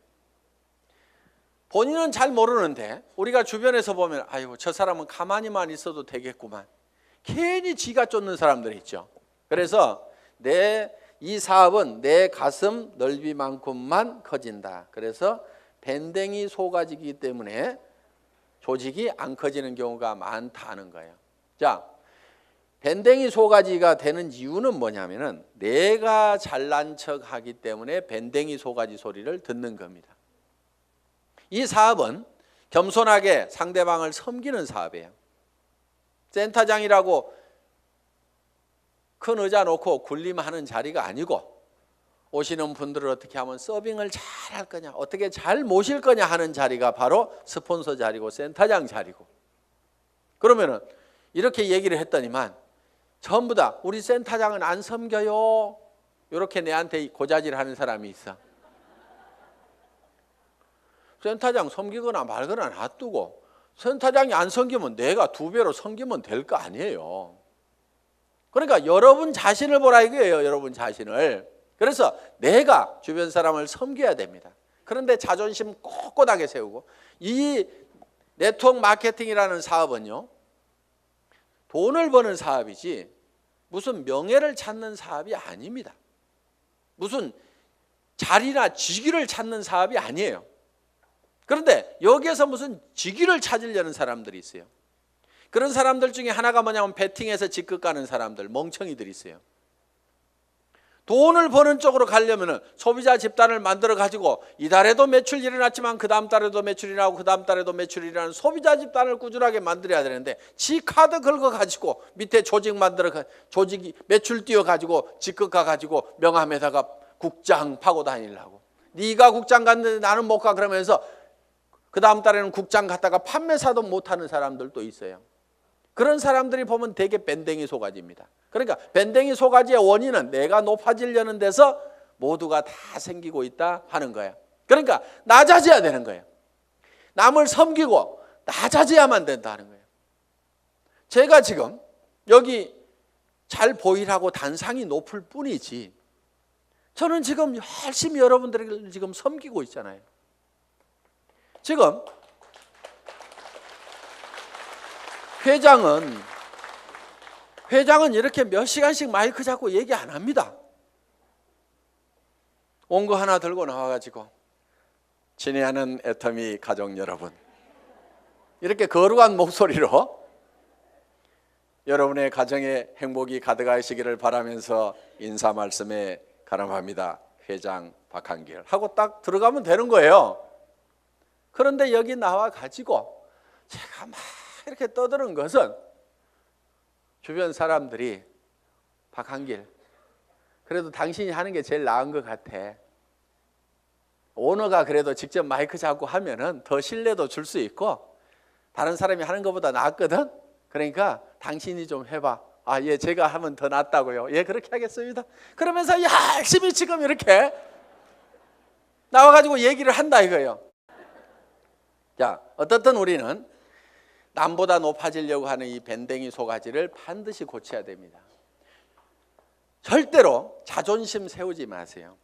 본인은 잘 모르는데 우리가 주변에서 보면 아이고 저 사람은 가만히만 있어도 되겠구만. 괜히 지가 쫓는 사람들이 있죠. 그래서 이 사업은 내 가슴 넓이만큼만 커진다. 그래서 밴댕이 소가지이기 때문에 조직이 안 커지는 경우가 많다는 거예요. 자, 밴댕이 소가지가 되는 이유는 뭐냐면은 내가 잘난 척 하기 때문에 밴댕이 소가지 소리를 듣는 겁니다. 이 사업은 겸손하게 상대방을 섬기는 사업이에요. 센터장이라고 큰 의자 놓고 군림하는 자리가 아니고 오시는 분들을 어떻게 하면 서빙을 잘 할 거냐, 어떻게 잘 모실 거냐 하는 자리가 바로 스폰서 자리고 센터장 자리고. 그러면은 이렇게 얘기를 했더니만 전부 다 우리 센터장은 안 섬겨요. 이렇게 내한테 고자질 하는 사람이 있어. 센터장 섬기거나 말거나 놔두고 센터장이 안 섬기면 내가 2배로 섬기면 될 거 아니에요. 그러니까 여러분 자신을 보라 이거예요. 여러분 자신을. 그래서 내가 주변 사람을 섬겨야 됩니다. 그런데 자존심 꼿꼿하게 세우고, 이 네트워크 마케팅이라는 사업은요, 돈을 버는 사업이지 무슨 명예를 찾는 사업이 아닙니다. 무슨 자리나 직위를 찾는 사업이 아니에요. 그런데 여기에서 무슨 직위를 찾으려는 사람들이 있어요. 그런 사람들 중에 하나가 뭐냐면 베팅해서 직급 가는 사람들, 멍청이들이 있어요. 돈을 버는 쪽으로 가려면 소비자 집단을 만들어 가지고 이달에도 매출이 일어났지만 그 다음 달에도 매출이 나고 그 다음 달에도 매출이 일어나는 소비자 집단을 꾸준하게 만들어야 되는데, 지 카드 긁어 가지고 밑에 조직 만들어 조직이 매출 띄워 가지고 직급 가 가지고 명함에다가 국장 파고 다니려고. 네가 국장 갔는데 나는 못 가 그러면서 그 다음 달에는 국장 갔다가 판매사도 못하는 사람들도 있어요. 그런 사람들이 보면 되게 밴댕이 소가지입니다. 그러니까 밴댕이 소가지의 원인은 내가 높아지려는 데서 모두가 다 생기고 있다 하는 거예요. 그러니까 낮아져야 되는 거예요. 남을 섬기고 낮아져야만 된다는 거예요. 제가 지금 여기 잘 보이라고 단상이 높을 뿐이지 저는 지금 열심히 여러분들을 지금 섬기고 있잖아요. 지금 회장은 이렇게 몇 시간씩 마이크 잡고 얘기 안 합니다. 온 거 하나 들고 나와가지고 친애하는 애터미 가족 여러분, 이렇게 거룩한 목소리로 여러분의 가정에 행복이 가득하시기를 바라면서 인사 말씀에 가름합니다. 회장 박한길 하고 딱 들어가면 되는 거예요. 그런데 여기 나와가지고 제가 막 이렇게 떠드는 것은 주변 사람들이 박한길, 그래도 당신이 하는 게 제일 나은 것 같아. 오너가 그래도 직접 마이크 잡고 하면은 더 신뢰도 줄 수 있고 다른 사람이 하는 것보다 낫거든. 그러니까 당신이 좀 해봐. 아, 예, 제가 하면 더 낫다고요. 예, 그렇게 하겠습니다. 그러면서 열심히 지금 이렇게 나와가지고 얘기를 한다 이거예요. 자, 어떻든 우리는 남보다 높아지려고 하는 이 밴댕이 소가지를 반드시 고쳐야 됩니다. 절대로 자존심 세우지 마세요.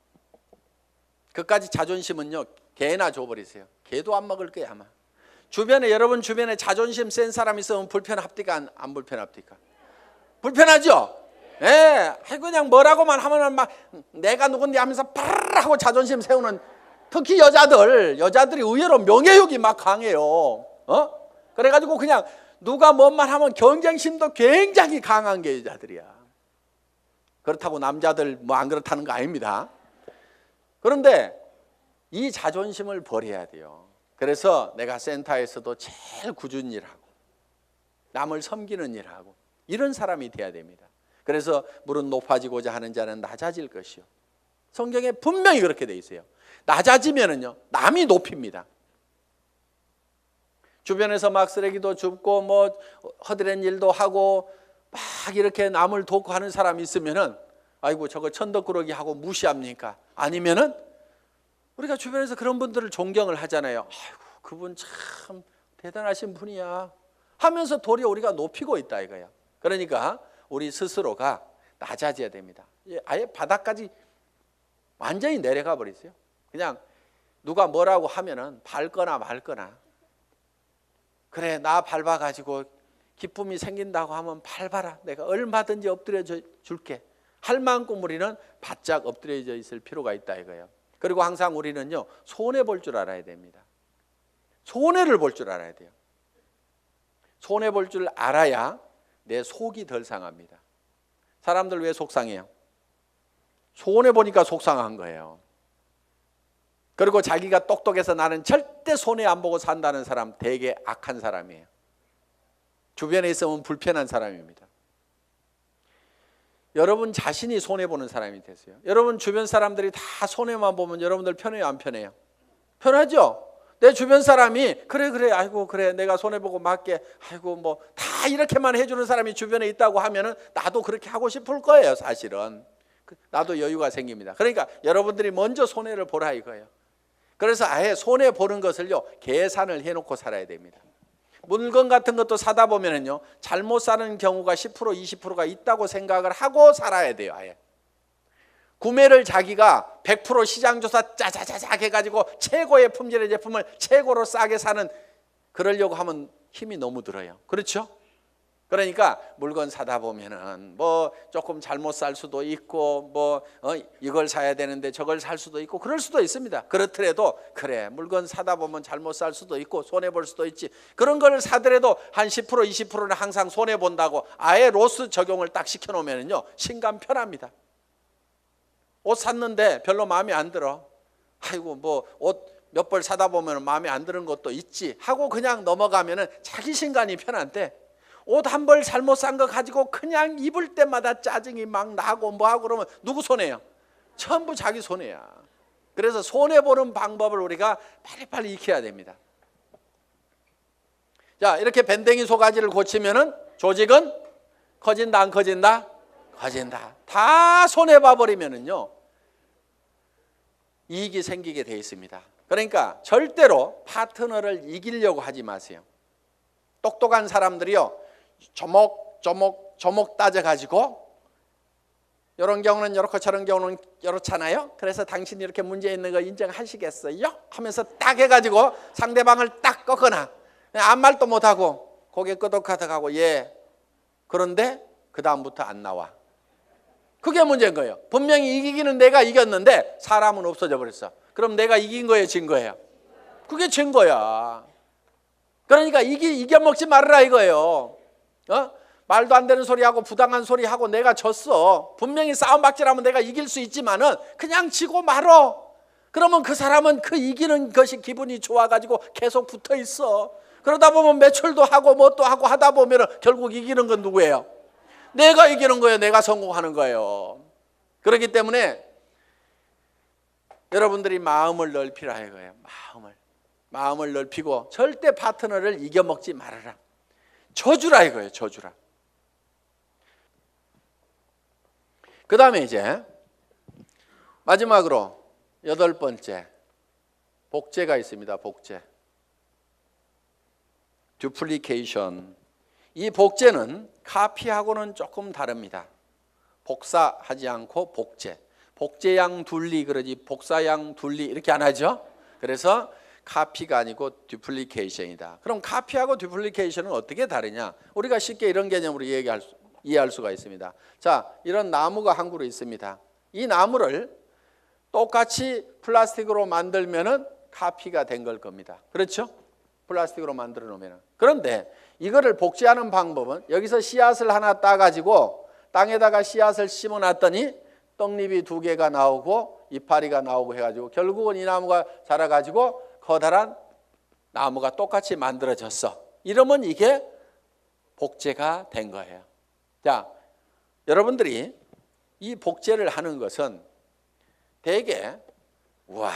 그까지 자존심은요, 개나 줘버리세요. 개도 안 먹을 거야 아마. 여러분 주변에 자존심 센 사람 있으면 불편합니까? 안 불편합니까? 불편하죠? 예, 그냥 뭐라고만 하면 막 내가 누군데 하면서 파르르 하고 자존심 세우는, 특히 여자들이 의외로 명예욕이 막 강해요. 그래가지고 그냥 누가 뭔 말 하면 경쟁심도 굉장히 강한 게 여자들이야. 그렇다고 남자들 뭐 안 그렇다는 거 아닙니다. 그런데 이 자존심을 버려야 돼요. 그래서 내가 센터에서도 제일 꾸준히 일하고 남을 섬기는 일하고 이런 사람이 돼야 됩니다. 그래서 무릇 높아지고자 하는 자는 낮아질 것이요. 성경에 분명히 그렇게 돼 있어요. 낮아지면은요, 남이 높입니다. 주변에서 막 쓰레기도 줍고 뭐 허드렛 일도 하고 막 이렇게 남을 돕고 하는 사람이 있으면은 아이고 저거 천덕꾸러기 하고 무시합니까? 아니면은 우리가 주변에서 그런 분들을 존경을 하잖아요. 아이고 그분 참 대단하신 분이야 하면서 도리어 우리가 높이고 있다 이거야. 그러니까 우리 스스로가 낮아져야 됩니다. 아예 바닥까지 완전히 내려가 버리세요. 그냥 누가 뭐라고 하면은 밟거나 말거나, 그래 나 밟아가지고 기쁨이 생긴다고 하면 밟아라, 내가 얼마든지 엎드려 줄게 할 만큼 우리는 바짝 엎드려져 있을 필요가 있다 이거예요. 그리고 항상 우리는요, 손해 볼 줄 알아야 됩니다. 손해를 볼 줄 알아야 돼요. 손해 볼 줄 알아야 내 속이 덜 상합니다. 사람들 왜 속상해요? 손해 보니까 속상한 거예요. 그리고 자기가 똑똑해서 나는 절대 손해 안 보고 산다는 사람 되게 악한 사람이에요. 주변에 있으면 불편한 사람입니다. 여러분 자신이 손해보는 사람이 되세요. 여러분 주변 사람들이 다 손해만 보면 여러분들 편해요, 안 편해요? 편하죠? 내 주변 사람이 그래 아이고 그래 내가 손해보고 말게, 아이고 뭐 다 이렇게만 해주는 사람이 주변에 있다고 하면은 나도 그렇게 하고 싶을 거예요. 사실은 나도 여유가 생깁니다. 그러니까 여러분들이 먼저 손해를 보라 이거예요. 그래서 아예 손해 보는 것을요, 계산을 해놓고 살아야 됩니다. 물건 같은 것도 사다 보면은요, 잘못 사는 경우가 10% 20%가 있다고 생각을 하고 살아야 돼요. 아예 구매를 자기가 100% 시장조사 짜자자작 해가지고 최고의 품질의 제품을 최고로 싸게 사는, 그러려고 하면 힘이 너무 들어요. 그렇죠? 그러니까 물건 사다 보면은 뭐 조금 잘못 살 수도 있고 뭐 이걸 사야 되는데 저걸 살 수도 있고 그럴 수도 있습니다. 그렇더라도 그래 물건 사다 보면 잘못 살 수도 있고 손해 볼 수도 있지, 그런 걸 사더라도 한 10% 20%는 항상 손해 본다고 아예 로스 적용을 딱 시켜 놓으면은요, 신감 편합니다. 옷 샀는데 별로 마음에 안 들어, 아이고 뭐 옷 몇 벌 사다 보면 마음에 안 드는 것도 있지 하고 그냥 넘어가면은 자기 신간이 편한데, 옷 한 벌 잘못 산 거 가지고 그냥 입을 때마다 짜증이 막 나고 뭐하고 그러면 누구 손해요? 전부 자기 손해야. 그래서 손해보는 방법을 우리가 빨리빨리 익혀야 됩니다. 자, 이렇게 밴댕이 소가지를 고치면은 조직은 커진다 안 커진다? 커진다. 다 손해봐 버리면은요, 이익이 생기게 돼 있습니다. 그러니까 절대로 파트너를 이기려고 하지 마세요. 똑똑한 사람들이요, 조목 따져가지고 이런 경우는 이렇고 저런 경우는 이렇잖아요. 그래서 당신이 이렇게 문제 있는 거 인정하시겠어요? 하면서 딱 해가지고 상대방을 딱 꺾거나 아무 말도 못하고 고개 끄덕하덕하고 예, 그런데 그 다음부터 안 나와. 그게 문제인 거예요. 분명히 이기기는 내가 이겼는데 사람은 없어져 버렸어. 그럼 내가 이긴 거예요, 진 거예요? 그게 진 거야. 그러니까 이겨먹지 말아라 이거예요. 말도 안 되는 소리하고 부당한 소리하고 내가 졌어. 분명히 싸움 박질하면 내가 이길 수 있지만은 그냥 지고 말어. 그러면 그 사람은 그 이기는 것이 기분이 좋아가지고 계속 붙어 있어. 그러다 보면 매출도 하고 뭣도 하고 하다 보면 결국 이기는 건 누구예요? 내가 이기는 거예요. 내가 성공하는 거예요. 그렇기 때문에 여러분들이 마음을 넓히라 이거예요. 마음을 넓히고 절대 파트너를 이겨먹지 말아라. 져주라 이거예요. 져주라. 그 다음에 이제 마지막으로 8번째, 복제가 있습니다. 복제. 듀플리케이션. 이 복제는 카피하고는 조금 다릅니다. 복사하지 않고 복제. 복제양 둘리 그러지 복사양 둘리 이렇게 안 하죠. 그래서 카피가 아니고 듀플리케이션이다. 그럼 카피하고 듀플리케이션은 어떻게 다르냐? 우리가 쉽게 이런 개념으로 이해할 수가 있습니다. 자, 이런 나무가 한 그루 있습니다. 이 나무를 똑같이 플라스틱으로 만들면은 카피가 된 걸 겁니다. 그렇죠? 플라스틱으로 만들어 놓으면. 그런데 이거를 복제하는 방법은 여기서 씨앗을 하나 따가지고 땅에다가 씨앗을 심어놨더니 떡잎이 2개가 나오고 이파리가 나오고 해가지고 결국은 이 나무가 자라가지고 커다란 나무가 똑같이 만들어졌어. 이러면 이게 복제가 된 거예요. 자, 여러분들이 이 복제를 하는 것은 대개 와,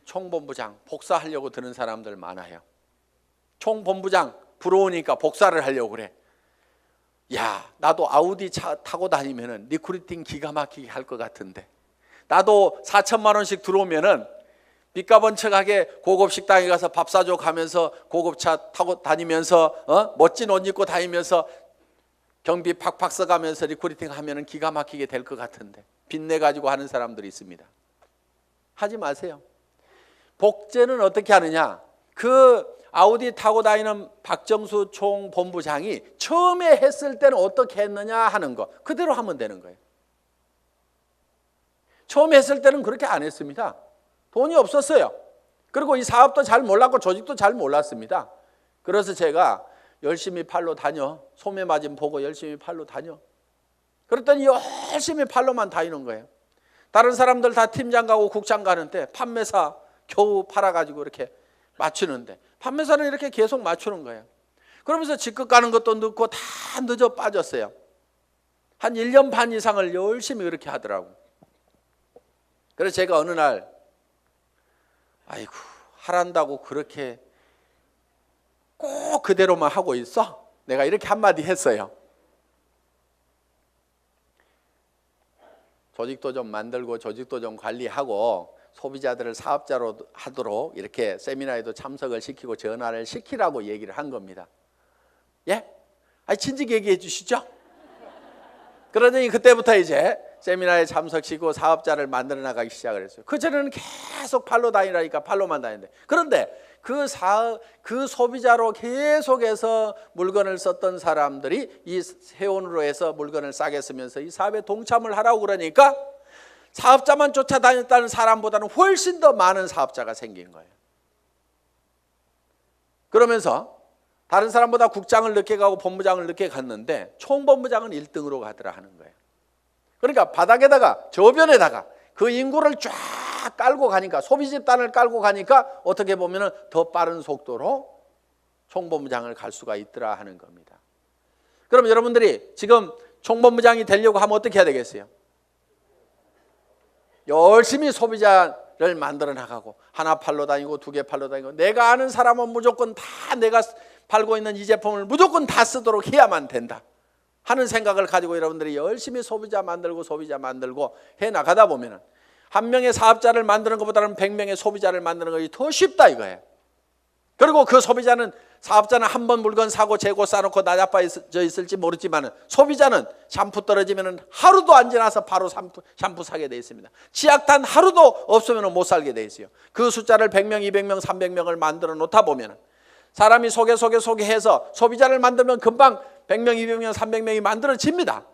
총본부장 복사하려고 드는 사람들 많아요. 총본부장 부러우니까 복사를 하려고 그래. 야, 나도 아우디 차 타고 다니면은 리크루팅 기가 막히게 할 것 같은데, 나도 4천만 원씩 들어오면은 빚가번쩍하게 고급 식당에 가서 밥 사줘 가면서 고급차 타고 다니면서 멋진 옷 입고 다니면서 경비 팍팍 써가면서 리크루팅 하면은 기가 막히게 될 것 같은데 빚내 가지고 하는 사람들이 있습니다. 하지 마세요. 복제는 어떻게 하느냐? 그 아우디 타고 다니는 박정수 총본부장이 처음에 했을 때는 어떻게 했느냐 하는 거 그대로 하면 되는 거예요. 처음에 했을 때는 그렇게 안 했습니다. 돈이 없었어요. 그리고 이 사업도 잘 몰랐고 조직도 잘 몰랐습니다. 그래서 제가 열심히 팔로 다녀. 소매 마진 보고 열심히 팔로 다녀. 그랬더니 열심히 팔로만 다니는 거예요. 다른 사람들 다 팀장 가고 국장 가는데 판매사 겨우 팔아가지고 이렇게 맞추는데 판매사는 이렇게 계속 맞추는 거예요. 그러면서 직급 가는 것도 늦고 다 늦어 빠졌어요. 한 1년 반 이상을 열심히 그렇게 하더라고. 그래서 제가 어느 날 아이고 하란다고 그렇게 꼭 그대로만 하고 있어? 내가 이렇게 한마디 했어요. 조직도 좀 만들고 조직도 좀 관리하고 소비자들을 사업자로 하도록 이렇게 세미나에도 참석을 시키고 전화를 시키라고 얘기를 한 겁니다. 예? 아니 진즉 얘기해 주시죠. 그러더니 그때부터 이제 세미나에 참석시키고 사업자를 만들어 나가기 시작을 했어요. 그전에는 계속 팔로 다니라니까 팔로만 다니는데 그런데 그 소비자로 계속해서 물건을 썼던 사람들이 이 세원으로 해서 물건을 싸게 쓰면서 이 사업에 동참을 하라고 그러니까 사업자만 쫓아다녔다는 사람보다는 훨씬 더 많은 사업자가 생긴 거예요. 그러면서 다른 사람보다 국장을 늦게 가고 본부장을 늦게 갔는데 총본부장은 1등으로 가더라 하는 거예요. 그러니까 바닥에다가 저변에다가 그 인구를 쫙 깔고 가니까 소비 집단을 깔고 가니까 어떻게 보면 더 빠른 속도로 총본부장을 갈 수가 있더라 하는 겁니다. 그럼 여러분들이 지금 총본부장이 되려고 하면 어떻게 해야 되겠어요? 열심히 소비자를 만들어 나가고 하나 팔로 다니고 두 개 팔로 다니고 내가 아는 사람은 무조건 다 내가 팔고 있는 이 제품을 무조건 다 쓰도록 해야만 된다 하는 생각을 가지고 여러분들이 열심히 소비자 만들고 해 나가다 보면 한 명의 사업자를 만드는 것보다는 100명의 소비자를 만드는 것이 더 쉽다 이거예요. 그리고 그 사업자는 한 번 물건 사고 재고 싸놓고 나자빠져 있을지 모르지만 소비자는 샴푸 떨어지면 하루도 안 지나서 바로 샴푸 사게 돼 있습니다. 치약단 하루도 없으면 못 살게 돼 있어요. 그 숫자를 100명, 200명, 300명을 만들어 놓다 보면 사람이 소개해서 소비자를 만들면 금방 100명, 200명, 300명이 만들어집니다.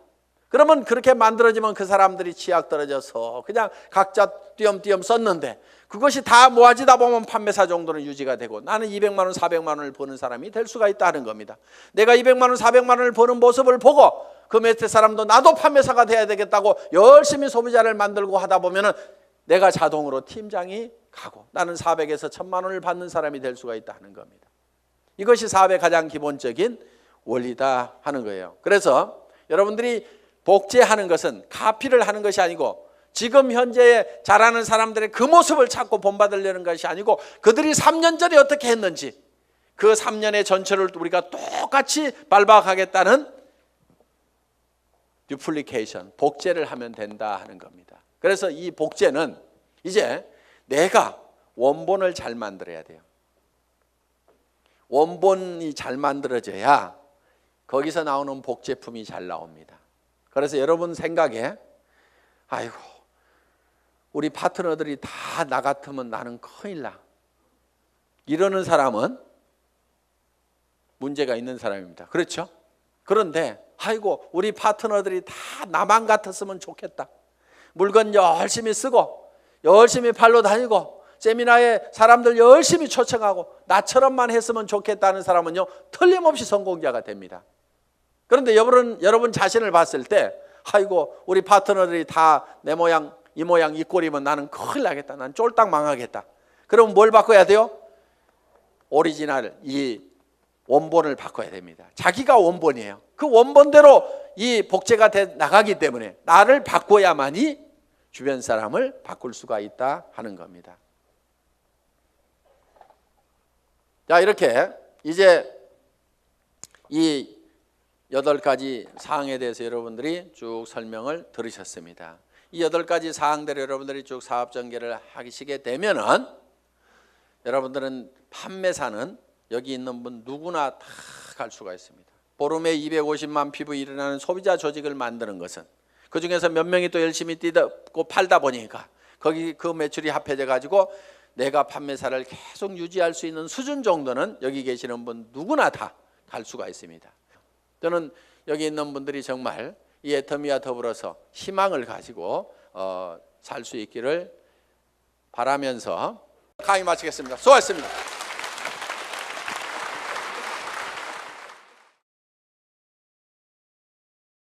그러면 그렇게 만들어지면 그 사람들이 치약 떨어져서 그냥 각자 띄엄띄엄 썼는데 그것이 다 모아지다 보면 판매사 정도는 유지가 되고 나는 200만 원, 400만 원을 버는 사람이 될 수가 있다는 겁니다. 내가 200만 원, 400만 원을 버는 모습을 보고 그 밑에 사람도 나도 판매사가 돼야 되겠다고 열심히 소비자를 만들고 하다 보면 내가 자동으로 팀장이 가고 나는 400에서 1000만 원을 받는 사람이 될 수가 있다는 겁니다. 이것이 사업의 가장 기본적인 원리다 하는 거예요. 그래서 여러분들이 복제하는 것은 카피를 하는 것이 아니고 지금 현재 잘하는 사람들의 그 모습을 찾고 본받으려는 것이 아니고 그들이 3년 전에 어떻게 했는지 그 3년의 전체를 우리가 똑같이 밟아가겠다는 듀플리케이션, 복제를 하면 된다 하는 겁니다. 그래서 이 복제는 이제 내가 원본을 잘 만들어야 돼요. 원본이 잘 만들어져야 거기서 나오는 복제품이 잘 나옵니다. 그래서 여러분 생각에 아이고 우리 파트너들이 다 나 같으면 나는 큰일 나 이러는 사람은 문제가 있는 사람입니다. 그렇죠? 그런데 아이고 우리 파트너들이 다 나만 같았으면 좋겠다. 물건 열심히 쓰고 열심히 팔러 다니고 세미나에 사람들 열심히 초청하고 나처럼만 했으면 좋겠다는 사람은요 틀림없이 성공자가 됩니다. 그런데 여러분 자신을 봤을 때 아이고 우리 파트너들이 다 내 모양 이 모양 이 꼴이면 나는 큰일 나겠다. 난 쫄딱 망하겠다. 그럼 뭘 바꿔야 돼요? 오리지널 이 원본을 바꿔야 됩니다. 자기가 원본이에요. 그 원본대로 이 복제가 돼 나가기 때문에 나를 바꿔야만이 주변 사람을 바꿀 수가 있다 하는 겁니다. 자 이렇게 이제 이 8가지 사항에 대해서 여러분들이 쭉 설명을 들으셨습니다. 이 8가지 사항대로 여러분들이 쭉 사업 전개를 하시게 되면은 여러분들은 판매사는 여기 있는 분 누구나 다 갈 수가 있습니다. 보름에 250만 피부 일어나는 소비자 조직을 만드는 것은 그 중에서 몇 명이 또 열심히 뛰고 팔다 보니까 거기 그 매출이 합해져 가지고 내가 판매사를 계속 유지할 수 있는 수준 정도는 여기 계시는 분 누구나 다 갈 수가 있습니다. 저는 여기 있는 분들이 정말 이 애터미와 더불어서 희망을 가지고 살 수 있기를 바라면서 강의 마치겠습니다. 수고하셨습니다.